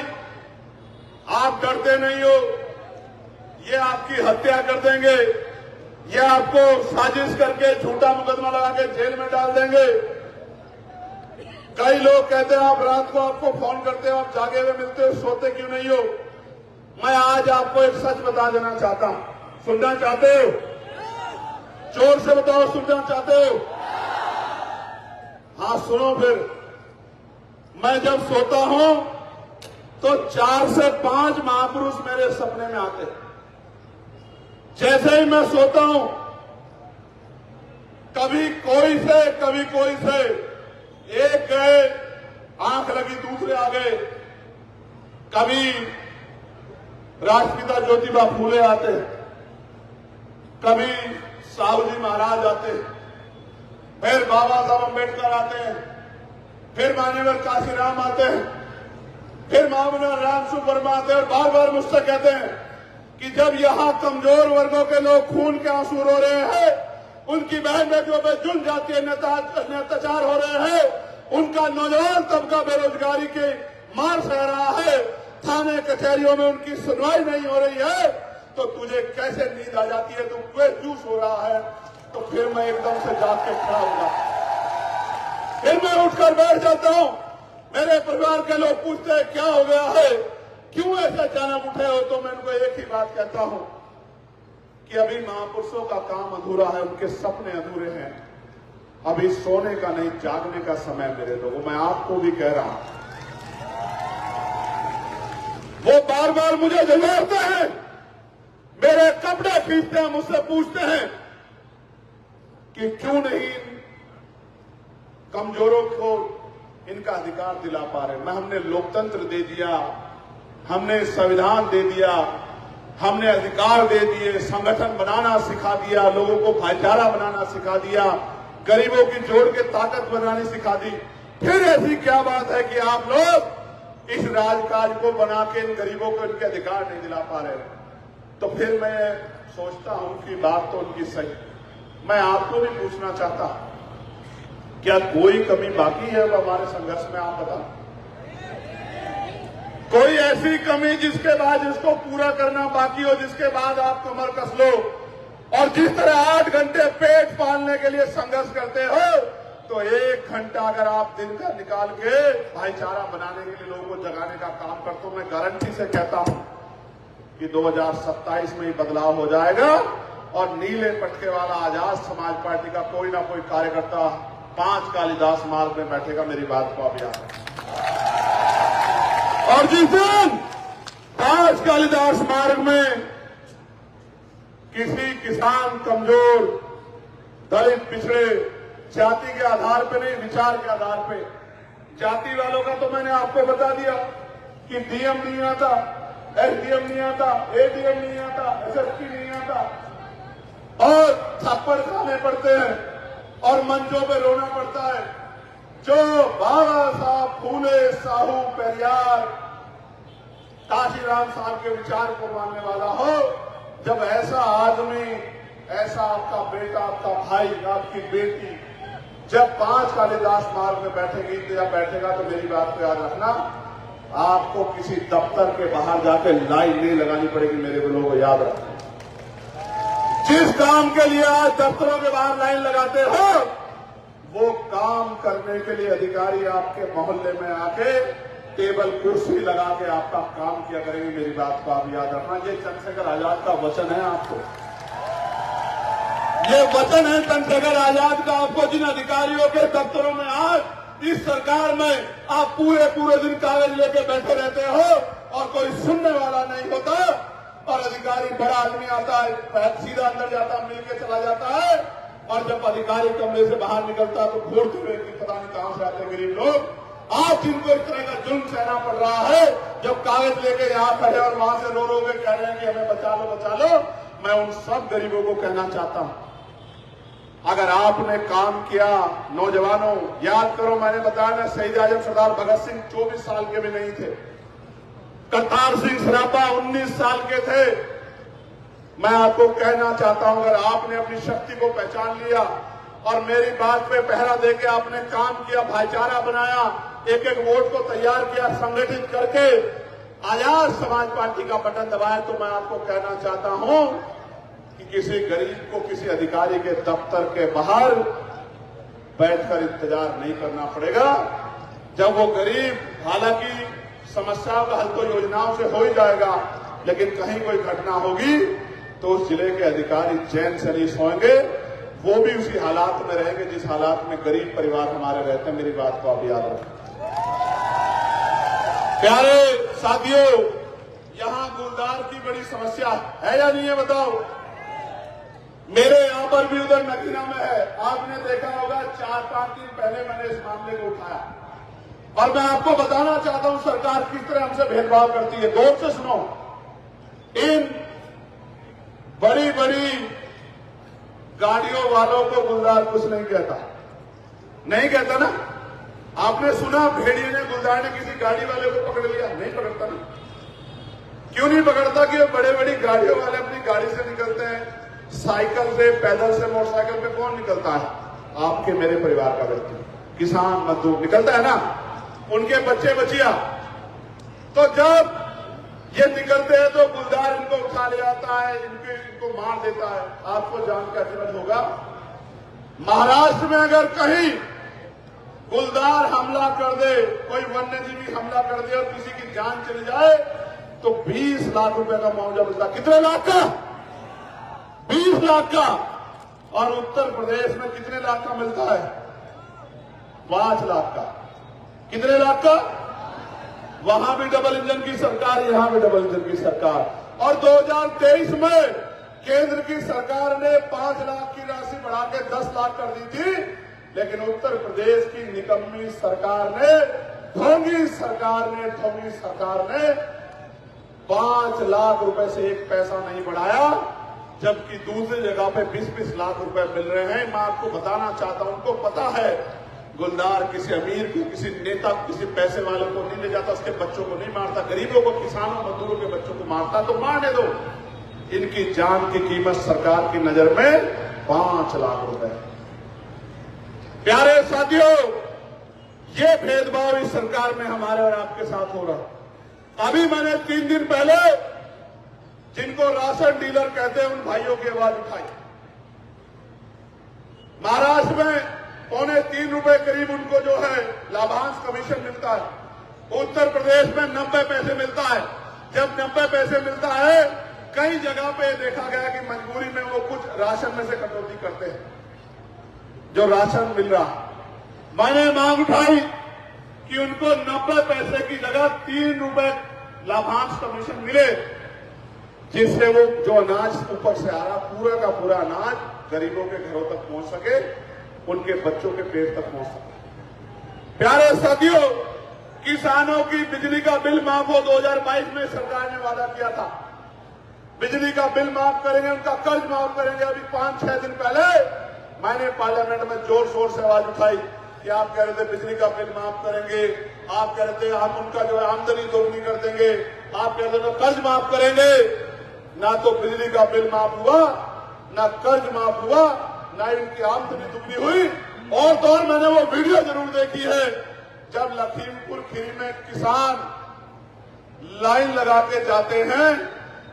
आप डरते नहीं हो, ये आपकी हत्या कर देंगे, ये आपको साजिश करके झूठा मुकदमा लगा के जेल में डाल देंगे। कई लोग कहते हैं आप रात को आपको फोन करते हो, आप जागे हुए मिलते हो, सोते क्यों नहीं हो? मैं आज आपको एक सच बता देना चाहता हूं। सुनना चाहते हो? जोर से बताओ, सुनना चाहते हो? हाँ सुनो फिर। मैं जब सोता हूं तो 4 से 5 महापुरुष मेरे सपने में आते हैं। जैसे ही मैं सोता हूं, कभी कोई से कभी कोई से, एक गए, आंख लगी दूसरे आ गए। कभी राष्ट्रपिता ज्योतिबा फूले आते हैं, कभी साहू जी महाराज आते हैं, फिर बाबा साहब अम्बेडकर आते हैं, फिर मान्यवर काशीराम आते हैं, फिर मामूनर रामसु वर्मा आते हैं। और बार बार मुझसे कहते हैं कि जब यहां कमजोर वर्गों के लोग खून के आंसू रो रहे हैं, उनकी बहन बेटियों पर जुल्म जातीय अत्याचार हो रहे हैं, उनका नौजवान तबका बेरोजगारी के मार सह रहा है, थाने कचहरियों में उनकी सुनवाई नहीं हो रही है, तो तुझे कैसे नींद आ जाती है? तू बेहोश हो रहा है। तो फिर मैं एकदम से जाग के खड़ा हो जाता हूं, फिर मैं उठकर बैठ जाता हूं। मेरे परिवार के लोग पूछते हैं क्या हो गया है, क्यों ऐसे अचानक उठे हो? तो मैं उनको एक ही बात कहता हूं कि अभी महापुरुषों का काम अधूरा है, उनके सपने अधूरे हैं। अभी सोने का नहीं, जागने का समय मेरे लोगों। मैं आपको भी कह रहा हूं। वो बार बार मुझे झुलाते हैं, मेरे कपड़े खींचते हैं, मुझसे पूछते हैं कि क्यों नहीं कमजोरों को इनका अधिकार दिला पा रहे। मैं हमने लोकतंत्र दे दिया, हमने संविधान दे दिया, हमने अधिकार दे दिए, संगठन बनाना सिखा दिया, लोगों को भाईचारा बनाना सिखा दिया, गरीबों की जोड़ के ताकत बनानी सिखा दी। फिर ऐसी क्या बात है कि आप लोग इस राजकाज को बना के इन गरीबों को इनके अधिकार नहीं दिला पा रहे? तो फिर मैं सोचता हूं कि बात तो उनकी सही। मैं आपको भी पूछना चाहता हूं, क्या कोई कमी बाकी है अब हमारे संघर्ष में? आप बताओ, कोई ऐसी कमी जिसके बाद जिसको पूरा करना बाकी हो, जिसके बाद आप कमर कस लो और जिस तरह 8 घंटे पेट पालने के लिए संघर्ष करते हो, तो 1 घंटा अगर आप दिन का निकाल के भाईचारा बनाने के लिए लोगों को जगाने का काम करते हो, मैं गारंटी से कहता हूं कि 2027 में ही बदलाव हो जाएगा और नीले पटके वाला आजाद समाज पार्टी का कोई ना कोई कार्यकर्ता 5 कालिदास मार्ग में बैठेगा। मेरी बात को आप याद रखें। और जिस दिन 5 कालिदास मार्ग में किसी किसान, कमजोर, दलित, पिछड़े, जाति के आधार पे नहीं, विचार के आधार पे, जाति वालों का तो मैंने आपको बता दिया कि डीएम नहीं आता, एसडीएम नहीं आता, एडीएम नहीं आता, एसएसपी नहीं आता, और थप्पड़ खाने पड़ते हैं और मंचों पे रोना पड़ता है। जो बाबा साहब फूले साहू पेरियार काशीराम साहब के विचार को मानने वाला हो, जब ऐसा आदमी, ऐसा आपका बेटा, आपका भाई, आपकी बेटी जब 5 कालिदास मार्ग में बैठेगी या बैठेगा, तो मेरी बात को याद रखना, आपको किसी दफ्तर के बाहर जाके लाइन नहीं लगानी पड़ेगी। मेरे लोगों को याद रखना, जिस काम के लिए आज दफ्तरों के बाहर लाइन लगाते हो, वो काम करने के लिए अधिकारी आपके मोहल्ले में आके टेबल कुर्सी लगा के आपका काम किया करेंगे। मेरी बात को आप याद रखना, ये चंद्रशेखर आजाद का वचन है आपको, ये वचन है चंद्रशेखर आजाद का आपको, जिन अधिकारियों के दफ्तरों में आज इस सरकार में आप पूरे दिन कागज लेके बैठे रहते हो और कोई सुनने वाला नहीं होता, और अधिकारी बड़ा आदमी आता है, सीधा अंदर जाता, मिलके चला जाता है, और जब अधिकारी कमरे से बाहर निकलता है तो घूरते हुए कि पता नहीं कहां से आते हैं गरीब लोग। आज जिनको इस तरह का जुल्म सहना पड़ रहा है, जब कागज लेके यहां खड़े और वहां से रो के कह रहे हैं कि हमें बचा लो, मैं उन सब गरीबों को कहना चाहता हूं, अगर आपने काम किया, नौजवानों याद करो, मैंने बताया ना, शहीद आजम सरदार भगत सिंह 24 साल के भी नहीं थे, करतार सिंह सरापा 19 साल के थे। मैं आपको कहना चाहता हूं, अगर आपने अपनी शक्ति को पहचान लिया और मेरी बात पे पहरा देके आपने काम किया, भाईचारा बनाया, एक एक वोट को तैयार किया, संगठित करके आजाद समाज पार्टी का बटन दबाया, तो मैं आपको कहना चाहता हूं कि किसी गरीब को किसी अधिकारी के दफ्तर के बाहर बैठकर इंतजार नहीं करना पड़ेगा। जब वो गरीब, हालांकि समस्याओं का हल तो योजनाओं से हो ही जाएगा, लेकिन कहीं कोई घटना होगी तो उस जिले के अधिकारी चैन से नहीं सोएंगे, वो भी उसी हालात में रहेंगे जिस हालात में गरीब परिवार हमारे रहते हैं। मेरी बात को आप याद रखें। प्यारे साथियों, यहां गुलदार की बड़ी समस्या है या नहीं है बताओ? मेरे यहां पर भी उधर नगीना में है, आपने देखा होगा 4-5 दिन पहले मैंने इस मामले को उठाया, और मैं आपको बताना चाहता हूं सरकार किस तरह हमसे भेदभाव करती है। गौर से सुनो, इन बड़ी बड़ी गाड़ियों वालों को गुलदार कुछ नहीं कहता, नहीं कहता ना। आपने सुना भेड़िए ने, गुलदार ने किसी गाड़ी वाले को पकड़ लिया? नहीं पकड़ता ना। क्यों नहीं पकड़ता? कि बड़े बड़ी गाड़ियों वाले अपनी गाड़ी से निकलते हैं, साइकिल से, पैदल से, मोटरसाइकिल पे कौन निकलता है? आपके मेरे परिवार का व्यक्ति, किसान मजदूर निकलता है ना, उनके बच्चे बचिया। तो जब ये निकलते हैं तो गुलदार इनको उठा ले जाता है, इनको मार देता है। आपको जानकर अचरज होगा, महाराष्ट्र में अगर कहीं गुलदार हमला कर दे, कोई वन्यजीवी हमला कर दे और किसी की जान चली जाए, तो 20 लाख रुपए का मुआवजा मिलता। कितने लाख का? 20 लाख का। और उत्तर प्रदेश में कितने लाख का मिलता है? 5 लाख का। कितने लाख का? वहां भी डबल इंजन की सरकार, यहां भी डबल इंजन की सरकार। और 2023 में केंद्र की सरकार ने 5 लाख की राशि बढ़ा के 10 लाख कर दी थी, लेकिन उत्तर प्रदेश की निकम्मी सरकार ने, ढोंगी सरकार ने 5 लाख रुपए से एक पैसा नहीं बढ़ाया, जबकि दूसरी जगह पे 20-20 लाख रुपए मिल रहे हैं। मैं आपको बताना चाहता हूं, उनको पता है गुलदार किसी अमीर को, किसी नेता को, किसी पैसे वाले को नहीं ले जाता, उसके बच्चों को नहीं मारता, गरीबों को, किसानों, मजदूरों के बच्चों को मारता, तो मारने दो। इनकी जान की कीमत सरकार की नजर में 5 लाख रुपए। प्यारे साथियों, ये भेदभाव इस सरकार में हमारे और आपके साथ हो रहा। अभी मैंने 3 दिन पहले जिनको राशन डीलर कहते हैं उन भाइयों की आवाज उठाई। महाराष्ट्र में 3.25 रुपए करीब उनको जो है लाभांश कमीशन मिलता है। उत्तर प्रदेश में 90 पैसे मिलता है। जब 90 पैसे मिलता है, कई जगह पे देखा गया कि मजबूरी में वो कुछ राशन में से कटौती करते हैं जो राशन मिल रहा। मैंने मांग उठाई कि उनको 90 पैसे की जगह 3 रुपए लाभांश कमीशन मिले, जिससे वो जो अनाज ऊपर से आ रहा, पूरा का पूरा अनाज गरीबों के घरों तक पहुंच सके, उनके बच्चों के पेट तक पहुंच सके। प्यारे साथियों, किसानों की बिजली का बिल माफ हो, 2022 में सरकार ने वादा किया था बिजली का बिल माफ करेंगे, उनका कर्ज माफ करेंगे। अभी 5-6 दिन पहले मैंने पार्लियामेंट में जोर शोर से आवाज उठाई कि आप कह रहे थे बिजली का बिल माफ करेंगे, आप कह रहे थे हम उनका जो है आमदनी दोगुनी कर देंगे, आप कह रहे थे कर्ज माफ करेंगे। ना तो बिजली का बिल माफ हुआ, ना कर्ज माफ हुआ, ना इनकी आमदनी दुगनी हुई। और तो और मैंने वो वीडियो जरूर देखी है जब लखीमपुर खीरी में किसान लाइन लगा के जाते हैं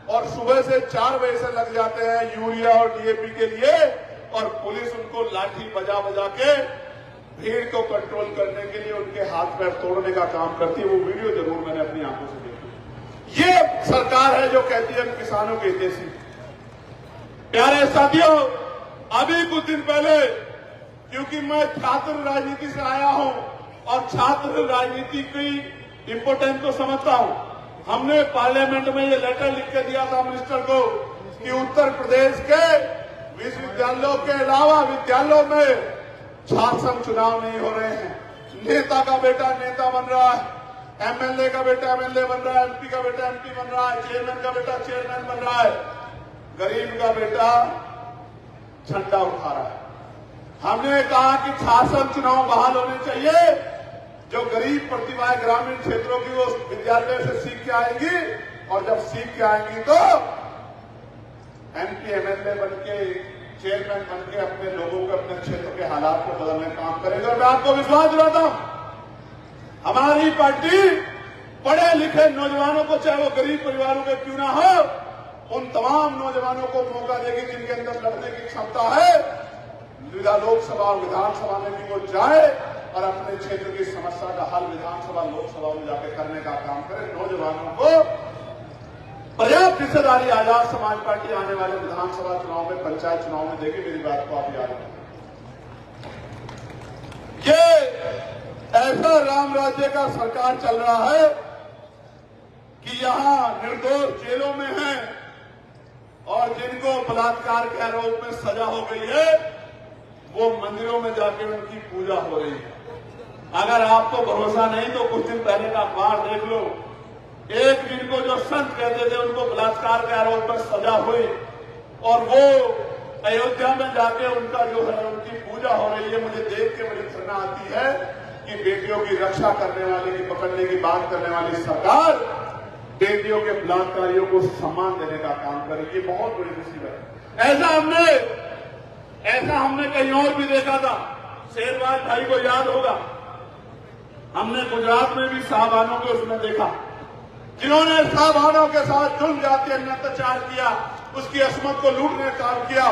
और सुबह से 4 बजे से लग जाते हैं यूरिया और डीएपी के लिए, और पुलिस उनको लाठी बजा बजा के भीड़ को कंट्रोल करने के लिए उनके हाथ पैर तोड़ने का काम करती है। वो वीडियो जरूर मैंने अपनी आंखों से देखी। ये सरकार है जो कहती है हम किसानों के हितैषी। प्यारे साथियों, अभी कुछ दिन पहले, क्योंकि मैं छात्र राजनीति से आया हूं और छात्र राजनीति की इंपोर्टेंस को समझता हूं, हमने पार्लियामेंट में ये लेटर लिख के दिया था मिनिस्टर को कि उत्तर प्रदेश के विश्वविद्यालयों के अलावा विद्यालयों में छात्र संघ चुनाव नहीं हो रहे हैं। नेता का बेटा नेता बन रहा है, एमएलए का बेटा एमएलए बन रहा है, एमपी का बेटा एमपी बन रहा है, चेयरमैन का बेटा चेयरमैन बन रहा है, गरीब का बेटा झंडा उठा रहा है। हमने कहा कि छात्र संघ चुनाव बहाल होने चाहिए। जो गरीब प्रतिभाएं ग्रामीण क्षेत्रों की वो विद्यालय से सीख के आएंगी, और जब सीख के आएंगी तो एमपी एमएलए बन के चेयरमैन बन के अपने लोगों को अपने क्षेत्र के हालात को बदलने का काम करेगा। मैं आपको विश्वास दिलाता हूं, हमारी पार्टी पढ़े लिखे नौजवानों को, चाहे वो गरीब परिवारों के क्यों ना हो, उन तमाम नौजवानों को मौका देगी जिनके अंदर लड़ने की क्षमता है। लोकसभा और विधानसभा में भी वो जाए और अपने क्षेत्र की समस्या का हल विधानसभा लोकसभा में जाकर करने का काम करे। नौजवानों को पर्याप्त हिस्सेदारी आजाद समाज पार्टी आने वाले विधानसभा चुनाव में, पंचायत चुनाव में देगी। मेरी बात को आप याद रखें। ये ऐसा राम राज्य का सरकार चल रहा है कि यहां निर्दोष जेलों में हैं और जिनको बलात्कार के आरोप में सजा हो गई है वो मंदिरों में जाकर उनकी पूजा हो रही है। अगर आपको भरोसा नहीं तो कुछ दिन पहले का अखबार देख लो। एक दिन को जो संत कहते थे उनको बलात्कार के आरोप में सजा हुई और वो अयोध्या में जाके उनका जो है उनकी पूजा हो रही है। मुझे देख के बड़ी घृणा आती है कि बेटियों की रक्षा करने वाले की, पकड़ने की बात करने वाली सरकार बेटियों के बलात्कारियों को सम्मान देने का काम करेगी। बहुत बड़ी मुसीबत है। ऐसा हमने कहीं और भी देखा था। शेरवाज भाई को याद होगा, हमने गुजरात में भी साहबानों को उसमें देखा जिन्होंने साहबानों के साथ जुल्म जातीय अत्याचार किया, उसकी अस्मत को लूटने का काम किया।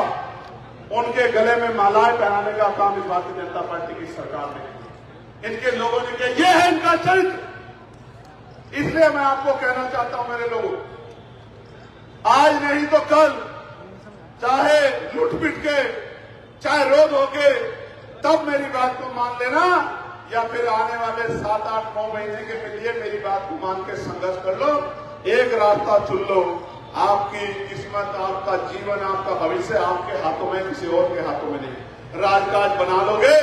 उनके गले में मालाएं पहनाने का काम इस भारतीय जनता पार्टी की सरकार ने किया। इनके लोगों ने किया। ये है इनका चरित्र। इसलिए मैं आपको कहना चाहता हूं मेरे लोगों, आज नहीं तो कल, चाहे लुट पिट के, चाहे रोज होके, तब मेरी बात को मान लेना, या फिर आने वाले 7, 8, 9 महीने के लिए मेरी बात को मान के संघर्ष कर लो। एक रास्ता चुन लो। आपकी किस्मत, आपका जीवन, आपका भविष्य आपके हाथों में, किसी और के हाथों में नहीं। राजकाज बना लोगे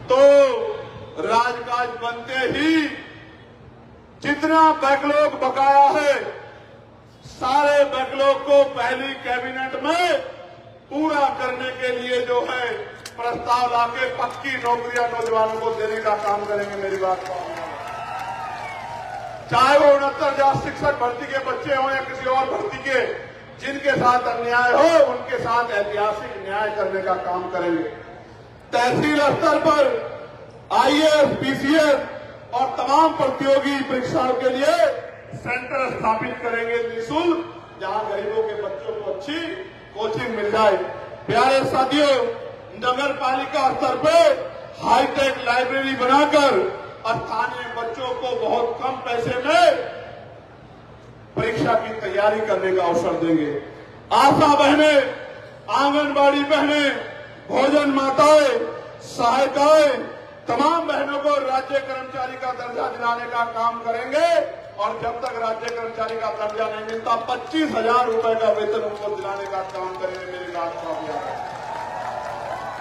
तो राजकाज बनते ही जितना बैकलॉग बकाया है, सारे बैकलॉग को पहली कैबिनेट में पूरा करने के लिए जो है प्रस्ताव लाके पक्की नौकरियां नौजवानों को देने का काम करेंगे। मेरी बात को, चाहे वो 69,000 शिक्षक भर्ती के बच्चे हों या किसी और भर्ती के, जिनके साथ अन्याय हो उनके साथ ऐतिहासिक न्याय करने का काम करेंगे। तहसील स्तर पर आईएएस, पीसीएस और तमाम प्रतियोगी परीक्षाओं के लिए सेंटर स्थापित करेंगे निःशुल्क, जहां गरीबों के बच्चों को अच्छी कोचिंग मिल जाए। प्यारे साथियों, नगर पालिका स्तर पर हाईटेक लाइब्रेरी बनाकर स्थानीय बच्चों को बहुत कम पैसे में परीक्षा की तैयारी करने का अवसर देंगे। आशा बहनें, आंगनबाड़ी बहनें, भोजन माताएं, सहायिकाएं, तमाम बहनों को राज्य कर्मचारी का दर्जा दिलाने का काम करेंगे। और जब तक राज्य कर्मचारी का दर्जा नहीं मिलता 25,000 रुपए का वेतन उनको दिलाने का काम करेंगे। मेरी बात को आप याद रखें।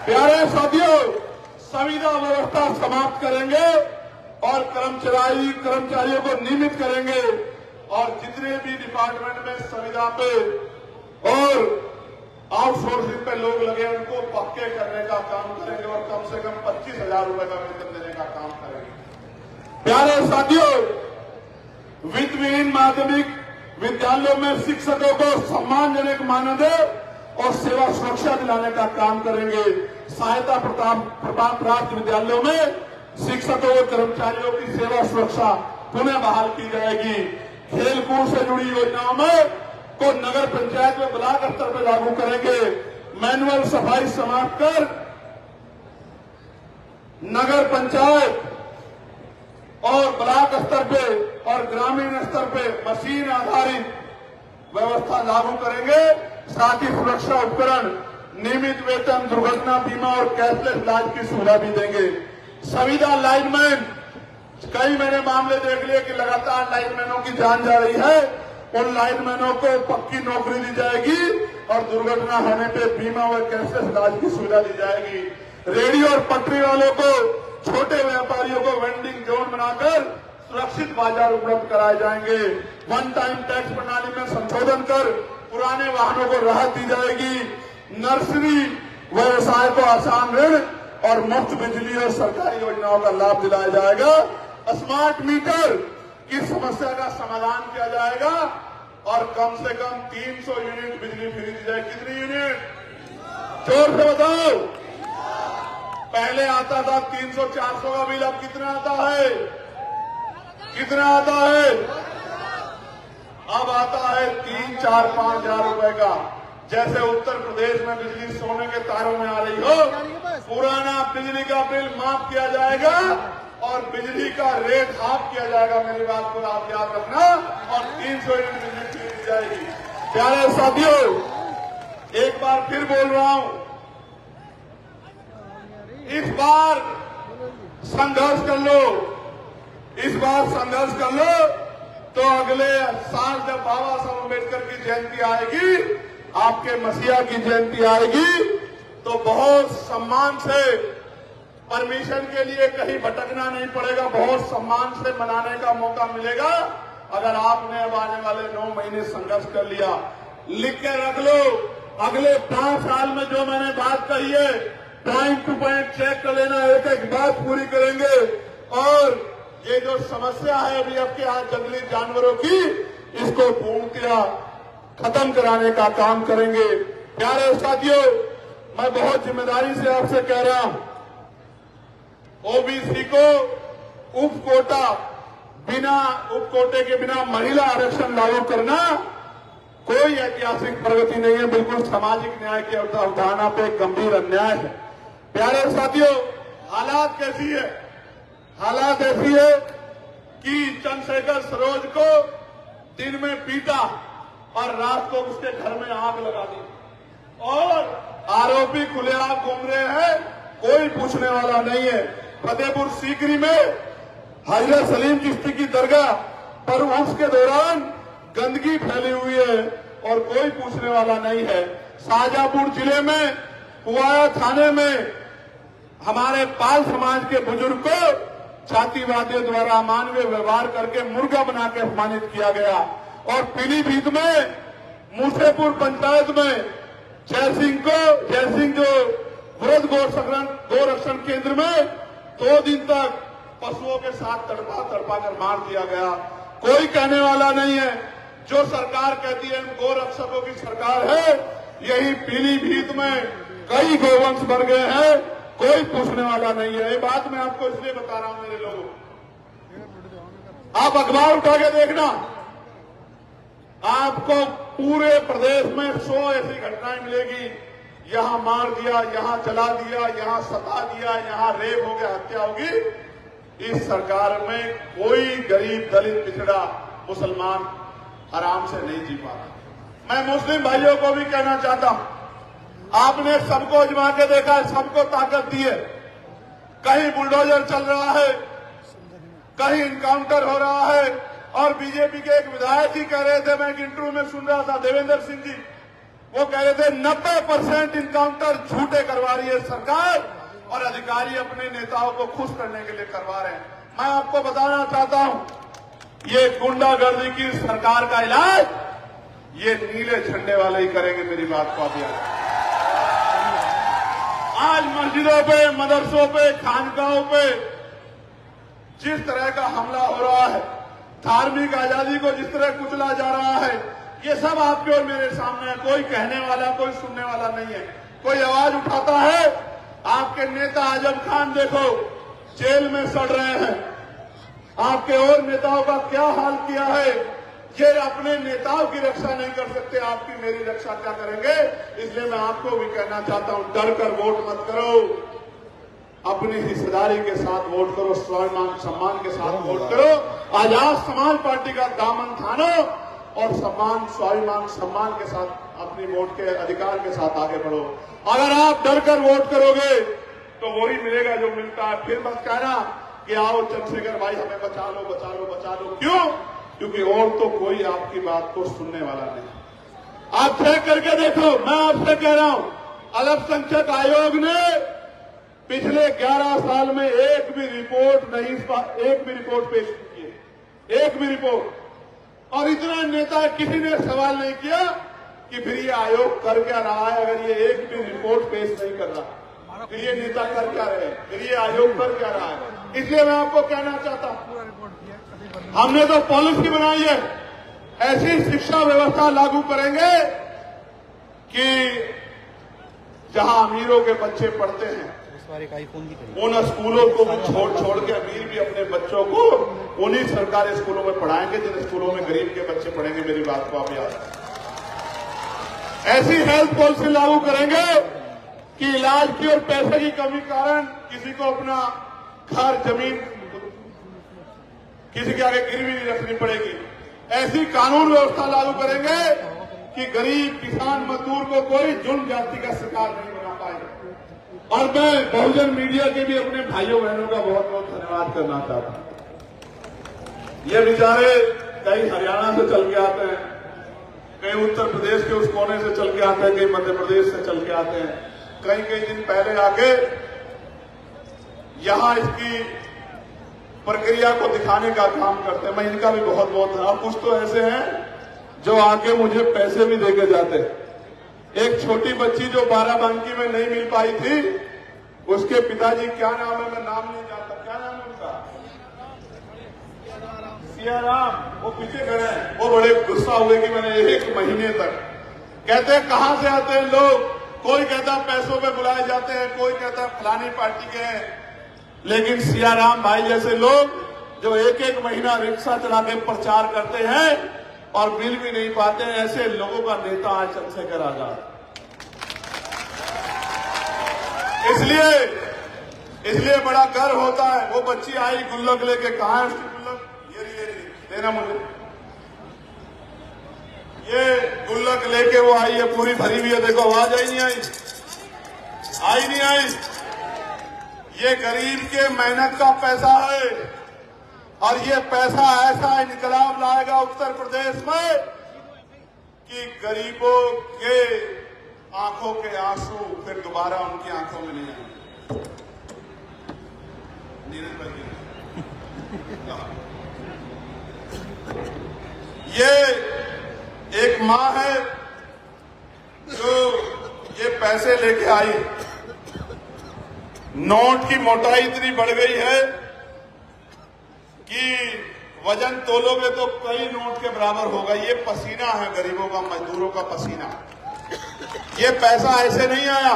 प्यारे साथियों, संविदा व्यवस्था समाप्त करेंगे और कर्मचारियों को नियमित करेंगे और जितने भी डिपार्टमेंट में संविदा पे और आउटसोर्सिंग पे लोग लगे उनको पक्के करने का काम करेंगे और कम से कम 25,000 रुपए का वेतन देने का काम करेंगे। प्यारे साथियों, वित्तविहीन माध्यमिक विद्यालयों में शिक्षकों को सम्मानजनक मानदेय और सेवा सुरक्षा दिलाने का काम करेंगे। सहायता प्राप्त विद्यालयों में शिक्षकों और कर्मचारियों की सेवा सुरक्षा पुनः बहाल की जाएगी। खेलकूद से जुड़ी योजनाओं में को नगर पंचायत में ब्लॉक स्तर पर लागू करेंगे। मैनुअल सफाई समाप्त कर नगर पंचायत और ब्लॉक स्तर पे और ग्रामीण स्तर पे मशीन आधारित व्यवस्था लागू करेंगे। साथ ही सुरक्षा उपकरण, नियमित वेतन, दुर्घटना बीमा और कैशलेस इलाज की सुविधा भी देंगे। संविदा लाइनमैन, कई मैंने मामले देख लिए कि लगातार लाइनमैनों की जान जा रही है। उन लाइनमैनों को पक्की नौकरी दी जाएगी और दुर्घटना होने पे बीमा और कैशलेस इलाज की सुविधा दी जाएगी। रेहड़ी और पटरी वालों को, छोटे व्यापारियों को वेंडिंग जोन बनाकर सुरक्षित बाजार उपलब्ध कराए जाएंगे। वन टाइम टैक्स प्रणाली में संशोधन कर पुराने वाहनों को राहत दी जाएगी। नर्सरी व्यवसाय को आसान ऋण और मुफ्त बिजली और सरकारी योजनाओं का लाभ दिलाया जाएगा। स्मार्ट मीटर की समस्या का समाधान किया जाएगा और कम से कम 300 यूनिट बिजली फ्री दी जाएगी। कितनी यूनिट? जोर से बताओ। पहले आता था 300-400 का बिल, अब कितना आता है? कितना आता है? अब आता है 3-4-5 हजार रुपए का। जैसे उत्तर प्रदेश में बिजली सोने के तारों में आ रही हो, पुराना बिजली का बिल माफ किया जाएगा और बिजली का रेट हाफ किया जाएगा। मेरी बात को आप याद रखना। और 300 यूनिट बिजली फ्री दी जाएगी। प्यारे साथियों, एक बार फिर बोल रहा हूं, इस बार संघर्ष कर लो। इस बार संघर्ष कर लो तो अगले साल जब बाबा साहब अम्बेडकर की जयंती आएगी, आपके मसीहा की जयंती आएगी, तो बहुत सम्मान से परमिशन के लिए कहीं भटकना नहीं पड़ेगा। बहुत सम्मान से मनाने का मौका मिलेगा अगर आपने अब आने वाले 9 महीने संघर्ष कर लिया। लिख के रख लो, अगले 5 साल में जो मैंने बात कही है, पॉइंट टू पॉइंट चेक कर लेना, एक एक बात पूरी करेंगे। और ये जो समस्या है अभी आपके यहाँ जंगली जानवरों की, इसको पूर्णतया खत्म कराने का काम करेंगे। प्यारे साथियों, मैं बहुत जिम्मेदारी से आपसे कह रहा हूं, ओबीसी को उप कोटे के बिना महिला आरक्षण लागू करना कोई ऐतिहासिक प्रगति नहीं है, बिल्कुल सामाजिक न्याय की अवधारणा पे गंभीर अन्याय है। प्यारे साथियों, हालात कैसी है? हालात ऐसी है कि चंद्रशेखर सरोज को दिन में पीटा और रात को उसके घर में आग लगा दी और आरोपी खुलेआम घूम रहे हैं, कोई पूछने वाला नहीं है। फतेहपुर सीकरी में हजरत सलीम चिश्ती की दरगाह पर उर्स के दौरान गंदगी फैली हुई है और कोई पूछने वाला नहीं है। शाहजहांपुर जिले में पुआया थाने में हमारे पाल समाज के बुजुर्ग को छातीवादियों द्वारा अमानवीय व्यवहार करके मुर्गा बना के अपमानित किया गया। और पीलीभीत में मूसेपुर पंचायत में जयसिंह जो वृद्ध गौरक्षण केंद्र में 2 दिन तक पशुओं के साथ तड़पा कर मार दिया गया। कोई कहने वाला नहीं है। जो सरकार कहती है गौरक्षकों की सरकार है, यही पीलीभीत में कई गौवंश मर गए हैं, कोई पूछने वाला नहीं है। ये बात मैं आपको इसलिए बता रहा हूं मेरे लोगों, आप अखबार उठा के देखना, आपको पूरे प्रदेश में 100 ऐसी घटनाएं मिलेगी। यहां मार दिया, यहां जला दिया, यहां सता दिया, यहां रेप हो गया, हत्या होगी। इस सरकार में कोई गरीब, दलित, पिछड़ा, मुसलमान आराम से नहीं जी पा रहा। मैं मुस्लिम भाइयों को भी कहना चाहता हूं, आपने सबको आजमा के देखा है, सबको ताकत दी है। कहीं बुलडोजर चल रहा है, कहीं इनकाउंटर हो रहा है। और बीजेपी के एक विधायक ही कह रहे थे, मैं एक इंटरव्यू में सुन रहा था, देवेंद्र सिंह जी, वो कह रहे थे 90% इनकाउंटर झूठे करवा रही है सरकार और अधिकारी अपने नेताओं को खुश करने के लिए करवा रहे हैं। मैं आपको बताना चाहता हूं, ये गुंडागर्दी की सरकार का इलाज ये नीले झंडे वाले ही करेंगे। मेरी बात को आप याद रखें। आज मस्जिदों पे, मदरसों पे, खानकाहों पे जिस तरह का हमला हो रहा है, धार्मिक आजादी को जिस तरह कुचला जा रहा है, ये सब आपके और मेरे सामने है। कोई कहने वाला, कोई सुनने वाला नहीं है। कोई आवाज उठाता है। आपके नेता आजम खान देखो जेल में सड़ रहे हैं। आपके और नेताओं का क्या हाल किया है। ये अपने नेताओं की रक्षा नहीं कर सकते, आपकी मेरी रक्षा क्या करेंगे। इसलिए मैं आपको भी कहना चाहता हूं, डर कर वोट मत करो, अपनी हिस्सेदारी के साथ वोट करो, स्वाभिमान सम्मान के साथ वोट करो। आजाद समाज पार्टी का दामन थानो और सम्मान, स्वाभिमान सम्मान के साथ अपनी वोट के अधिकार के साथ आगे बढ़ो। अगर आप डर कर वोट करोगे तो वही मिलेगा जो मिलता है। फिर मत कहना कि आओ चंद्रशेखर भाई हमें बचा लो, बचा लो, बचा लो। क्यों? क्योंकि और तो कोई आपकी बात को सुनने वाला नहीं। आप चेक करके देखो, मैं आपसे कह रहा हूं, अल्पसंख्यक आयोग ने पिछले 11 साल में एक भी रिपोर्ट पेश की है, एक भी रिपोर्ट। और इतना नेता किसी ने सवाल नहीं किया कि फिर ये आयोग कर क्या रहा है। अगर ये एक भी रिपोर्ट पेश नहीं कर रहा, फिर ये नेता कर क्या रहे, फिर ये आयोग कर क्या रहा है। इसलिए मैं आपको कहना चाहता हूं, हमने तो पॉलिसी बनाई है, ऐसी शिक्षा व्यवस्था लागू करेंगे कि जहां अमीरों के बच्चे पढ़ते हैं उन स्कूलों को भी छोड़ के अमीर भी अपने बच्चों को उन्हीं सरकारी स्कूलों में पढ़ाएंगे जिन स्कूलों में गरीब के बच्चे पढ़ेंगे। मेरी बात को आप याद रखें। ऐसी हेल्थ पॉलिसी लागू करेंगे कि इलाज की और पैसे की कमी के कारण किसी को अपना घर, जमीन किसी के आगे गिरवी नहीं रखनी पड़ेगी। ऐसी कानून व्यवस्था लागू करेंगे कि गरीब किसान मजदूर को कोई जुल्म जाति का शिकार नहीं बना पाएगा। और मैं बहुजन मीडिया के भी अपने भाइयों बहनों का बहुत बहुत धन्यवाद करना चाहता हूं। ये बेचारे कहीं हरियाणा से चल के आते हैं, कहीं उत्तर प्रदेश के उस कोने से चल के आते हैं, कहीं मध्य प्रदेश से चल के आते हैं, कई दिन पहले आके यहां इसकी प्रक्रिया को दिखाने का काम करते हैं। मैं इनका भी बहुत बहुत, और कुछ तो ऐसे हैं जो आके मुझे पैसे भी देके जाते हैं। एक छोटी बच्ची जो बाराबंकी में नहीं मिल पाई थी, उसके पिताजी, क्या नाम है, मैं नाम नहीं जानता, क्या नाम है उनका, सियाराम, वो पीछे खड़े हैं। वो बड़े गुस्सा हुए कि मैंने 1 महीने तक, कहते हैं कहां से आते हैं लोग, कोई कहता है पैसों पे बुलाए जाते हैं, कोई कहता है फलानी पार्टी के हैं। लेकिन सियाराम भाई जैसे लोग जो 1 महीना रिक्शा चला के प्रचार करते हैं और बिल भी नहीं पाते हैं, ऐसे लोगों का नेता आज चंद्रशेखर आजाद। इसलिए बड़ा गर्व होता है। वो बच्ची आई गुल्लक लेके, कहां है उसकी गुल्लक, ये देना मुझे। ये गुल्लक लेके वो आई है, पूरी भरी हुई है, देखो आवाज आई नहीं नहीं आई। ये गरीब के मेहनत का पैसा है और ये पैसा ऐसा इनकलाब लाएगा उत्तर प्रदेश में कि गरीबों के आंखों के आंसू फिर दोबारा उनकी आंखों में नहीं आएंगे। नीरज भाई, ये एक मां है जो ये पैसे लेके आई। नोट की मोटाई इतनी बढ़ गई है कि वजन तोलोगे तो कई नोट के बराबर होगा। ये पसीना है गरीबों का, मजदूरों का पसीना। ये पैसा ऐसे नहीं आया।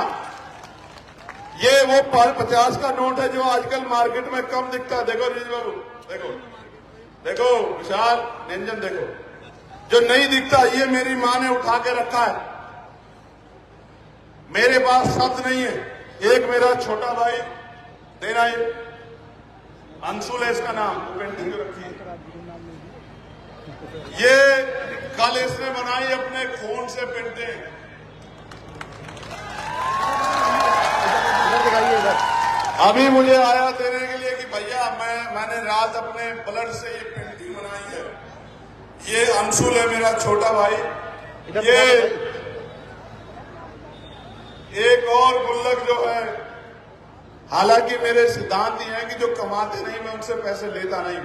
ये वो 50 का नोट है जो आजकल मार्केट में कम दिखता है। देखो रीज बाबू, देखो विशाल, निरंजन, देखो जो नहीं दिखता, ये मेरी मां ने उठा के रखा है। मेरे पास शब्द नहीं है। एक मेरा छोटा भाई देना, अंशुल है इसका नाम, वो पेंटिंग रखी है। ये कल इसने बनाई अपने खून से पेंटिंग। अभी मुझे आया देने के लिए कि भैया मैंने रात अपने ब्लड से ये पेंटिंग बनाई है। ये अंशुल है मेरा छोटा भाई। ये एक और गुल्लक जो है, हालांकि मेरे सिद्धांत ये है कि जो कमाते नहीं मैं उनसे पैसे लेता नहीं।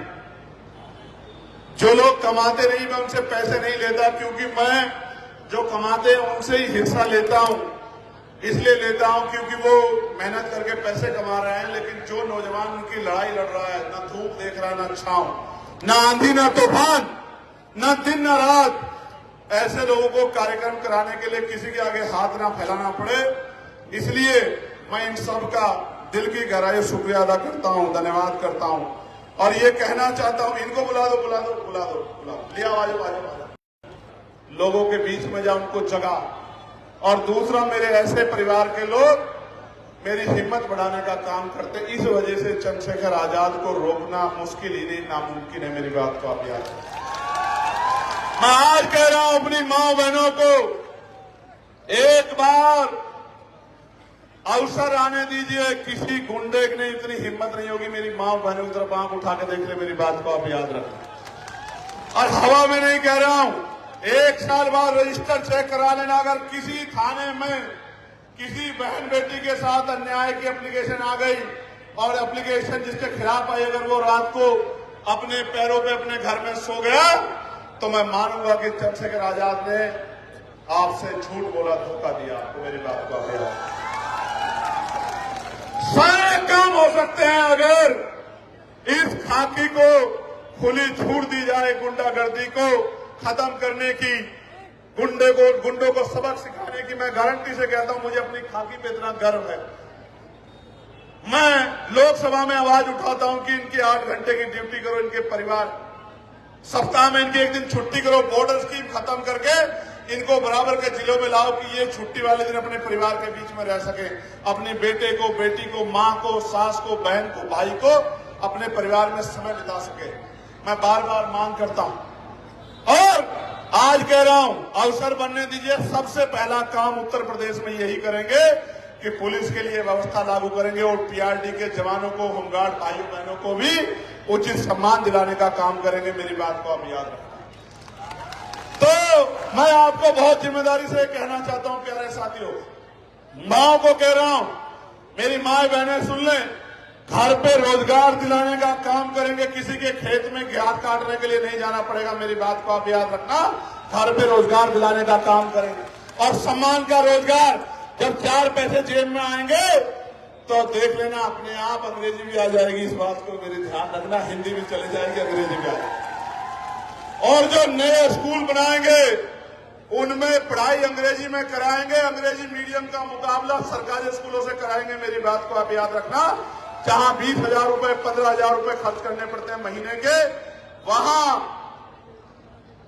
जो लोग कमाते नहीं मैं उनसे पैसे नहीं लेता, क्योंकि मैं जो कमाते हैं उनसे ही हिस्सा लेता हूं। इसलिए लेता हूं क्योंकि वो मेहनत करके पैसे कमा रहे हैं, लेकिन जो नौजवान उनकी लड़ाई लड़ रहा है, ना धूप देख रहा है, ना छांव, ना आंधी, ना तूफान, ना दिन ना रात, ऐसे लोगों को कार्यक्रम कराने के लिए किसी के आगे हाथ ना फैलाना पड़े, इसलिए मैं इन सब का दिल की गहराई से शुक्रिया अदा करता हूं, धन्यवाद करता हूं। और ये कहना चाहता हूं, इनको बुला दो, बुला दो, बुला दो, बुला दो, लिया आवाज, लोगों के बीच में जा, उनको जगा। और दूसरा, मेरे ऐसे परिवार के लोग मेरी हिम्मत बढ़ाने का काम करते, इस वजह से चंद्रशेखर आजाद को रोकना मुश्किल ही नहीं, नामुमकिन है। मेरी बात को आप याद रखें। मैं आज कह रहा हूं अपनी मां बहनों को, एक बार अवसर आने दीजिए, किसी गुंडे ने इतनी हिम्मत नहीं होगी मेरी मां बहनों की तरफ आंख उठा के देख ले। मेरी बात को आप याद रखें। और हवा में नहीं कह रहा हूं, 1 साल बाद रजिस्टर चेक करा लेना। अगर किसी थाने में किसी बहन बेटी के साथ अन्याय की एप्लीकेशन आ गई और एप्लीकेशन जिसके खिलाफ आई, अगर वो रात को अपने पैरों पे अपने घर में सो गया, तो मैं मानूंगा कि चंद्रशेखर आजाद ने आपसे झूठ बोला, धोखा दिया। तो मेरी बात को आप याद, सारे काम हो सकते हैं अगर इस खाकी को खुली छूट दी जाए, गुंडागर्दी को खत्म करने की, गुंडों को सबक सिखाने की। मैं गारंटी से कहता हूं, मुझे अपनी खाकी पे इतना गर्व है। मैं लोकसभा में आवाज उठाता हूं कि इनकी 8 घंटे की ड्यूटी करो, इनके परिवार, सप्ताह में इनकी 1 दिन छुट्टी करो, बॉर्डर स्कीम खत्म करके इनको बराबर के जिलों में लाओ कि ये छुट्टी वाले दिन अपने परिवार के बीच में रह सके, अपने बेटे को, बेटी को, मां को, सास को, बहन को, भाई को अपने परिवार में समय बिता सके। मैं बार बार मांग करता हूं और आज कह रहा हूं, अवसर बनने दीजिए। सबसे पहला काम उत्तर प्रदेश में यही करेंगे कि पुलिस के लिए व्यवस्था लागू करेंगे और पीआरडी के जवानों को, होमगार्ड भाइयों बहनों को भी उचित सम्मान दिलाने का काम करेंगे। मेरी बात को आप याद रखना। तो मैं आपको बहुत जिम्मेदारी से कहना चाहता हूं, प्यारे साथियों, माओ को कह रहा हूं, मेरी माए बहनें सुन लें, घर पे रोजगार दिलाने का काम करेंगे। किसी के खेत में घास काटने के लिए नहीं जाना पड़ेगा। मेरी बात को आप याद रखना। घर पे रोजगार दिलाने का काम करेंगे और सम्मान का रोजगार। जब 4 पैसे जेब में आएंगे तो देख लेना, अपने आप अंग्रेजी भी आ जाएगी। इस बात को मेरे ध्यान रखना, हिंदी भी चली जाएगी, अंग्रेजी भी आ जाएगी। और जो नए स्कूल बनाएंगे उनमें पढ़ाई अंग्रेजी में कराएंगे। अंग्रेजी मीडियम का मुकाबला सरकारी स्कूलों से कराएंगे। मेरी बात को आप याद रखना। जहां 20,000 रुपए, 15,000 रुपए खर्च करने पड़ते हैं महीने के, वहां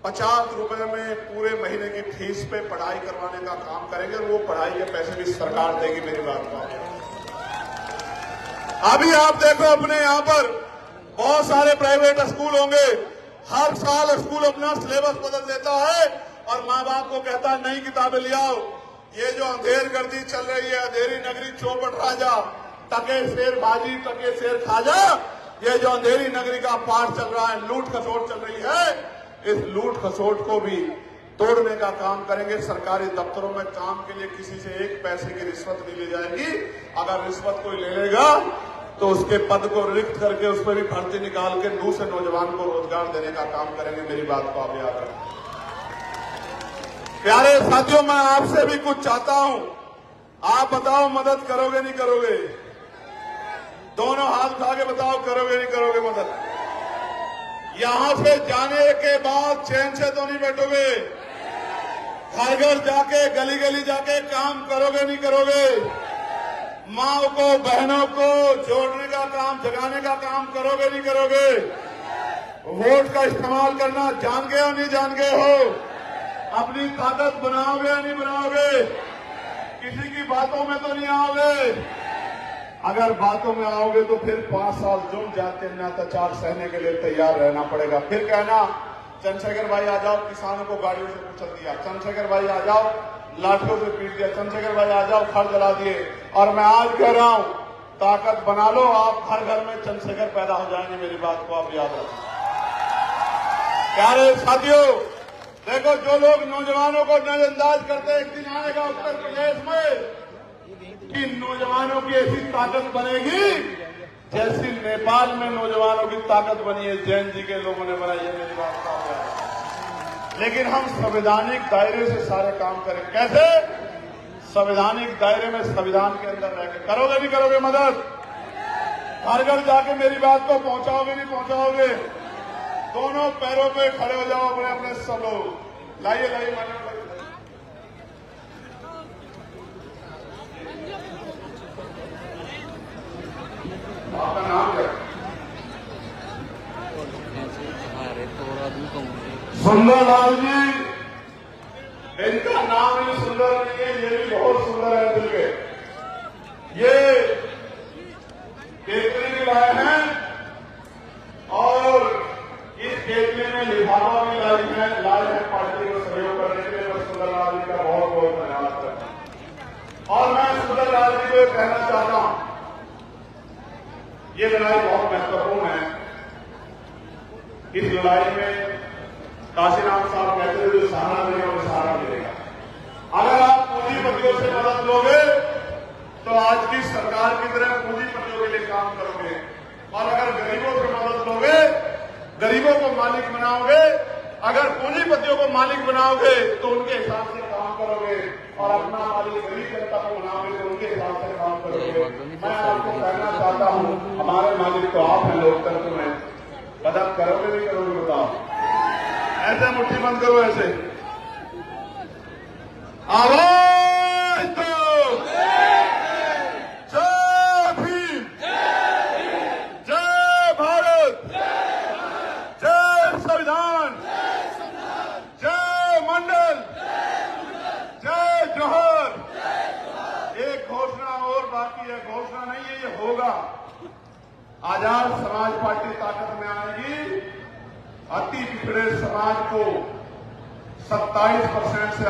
50 रुपए में पूरे महीने की फीस पे पढ़ाई करवाने का काम करेंगे और वो पढ़ाई के पैसे भी सरकार देगी। मेरी बात को अभी आप देखो, अपने यहां पर बहुत सारे प्राइवेट स्कूल होंगे। हर साल स्कूल अपना सिलेबस बदल देता है और माँ बाप को कहता है नई किताबें ले आओ। ये जो अंधेर गर्दी चल रही है, अंधेरी नगरी चौपट राजा, टके शेर बाजी, टके शेर खाजा, ये जो अंधेरी नगरी का पाठ चल रहा है, लूट खसोट चल रही है, इस लूट खसोट को भी तोड़ने का काम करेंगे। सरकारी दफ्तरों में काम के लिए किसी से 1 पैसे की रिश्वत नहीं ली जाएगी। अगर रिश्वत कोई ले लेगा तो उसके पद को रिक्त करके उस पर भी भर्ती निकाल के दूसरे नौजवान को रोजगार देने का काम करेंगे। मेरी बात को आप याद रखें। प्यारे साथियों, मैं आपसे भी कुछ चाहता हूं। आप बताओ, मदद करोगे नहीं करोगे? दोनों हाथ उठा के बताओ, करोगे नहीं करोगे मदद? यहां से जाने के बाद चैन से तो नहीं बैठोगे? घर घर जाके, गली गली जाके काम करोगे नहीं करोगे? माँ को, बहनों को जोड़ने का काम, जगाने का काम करोगे नहीं करोगे? वोट का इस्तेमाल करना जान गए हो नहीं जान गए हो? अपनी ताकत बनाओगे या नहीं बनाओगे? किसी की बातों में तो नहीं आओगे? अगर बातों में आओगे तो फिर 5 साल जुर्म जाते हैं, अत्याचार सहने के लिए तैयार रहना पड़ेगा। फिर कहना चंद्रशेखर भाई आ जाओ, किसानों को गाड़ियों से कुचल दिया, चंद्रशेखर भाई आ जाओ, लाठियों से पीट दिया, चंद्रशेखर भाई आ जाओ, घर जला दिए। और मैं आज कह रहा हूं, ताकत बना लो, आप घर घर में चंद्रशेखर पैदा हो जाएंगे। मेरी बात को आप याद रखें। प्यारे साथियों, देखो, जो लोग नौजवानों को नजरअंदाज करते हैं, एक दिन आएगा उत्तर प्रदेश में कि नौजवानों की ऐसी ताकत बनेगी जैसी नेपाल में नौजवानों की ताकत बनी है, जैन जी के लोगों ने बनाई है। मेरी बात का आप याद। लेकिन हम संवैधानिक दायरे से सारे काम करें। कैसे? संवैधानिक दायरे में संविधान के अंदर रहकर करोगे नहीं करोगे मदद? घर घर जाके मेरी बात को पहुंचाओगे नहीं पहुंचाओगे? दोनों पैरों पे खड़े हो जाओ अपने अपने सब लोग। लाइए लाइए मान्य आपका नाम क्या? सुंदरलाल जी, इनका नाम भी सुंदर नहीं है, ये भी बहुत सुंदर है दिल के। ये केतली भी लाए हैं और इस केतली में लिफाफा भी लाए हैं पार्टी को सहयोग करने के लिए। मैं सुंदरलाल जी का बहुत बहुत धन्यवाद करता हूं और मैं सुंदरलाल जी को कहना चाहता हूं, ये लड़ाई बहुत महत्वपूर्ण है। इस लड़ाई में काशीनाथ साहब कहते थे जो सहारा देगा वो सहारा मिलेगा। अगर आप पूंजीपतियों से मदद लोगे तो आज की सरकार की तरह पूंजीपतियों के लिए काम करोगे, और अगर गरीबों से मदद लोगे, गरीबों को मालिक बनाओगे, अगर पूंजीपतियों को मालिक बनाओगे तो उनके हिसाब से काम करोगे, और अपना मालिक गरीब जनता को बनाओगे तो उनके हिसाब से काम करोगे। मैं आपको कहना चाहता हूं, हमारे मालिक तो आप हैं लोकतंत्र में, मदद करोगे नहीं करोगे बताओ? ऐसे मुट्ठी बंद करो, ऐसे आवाज दो, जय भीम, जय भारत, जय संविधान, जय मंडल, जय जोहर। एक घोषणा और बाकी है, घोषणा नहीं है, ये होगा। आजाद समाज पार्टी ताकत में आएगी, अति पिछड़े समाज को 27% से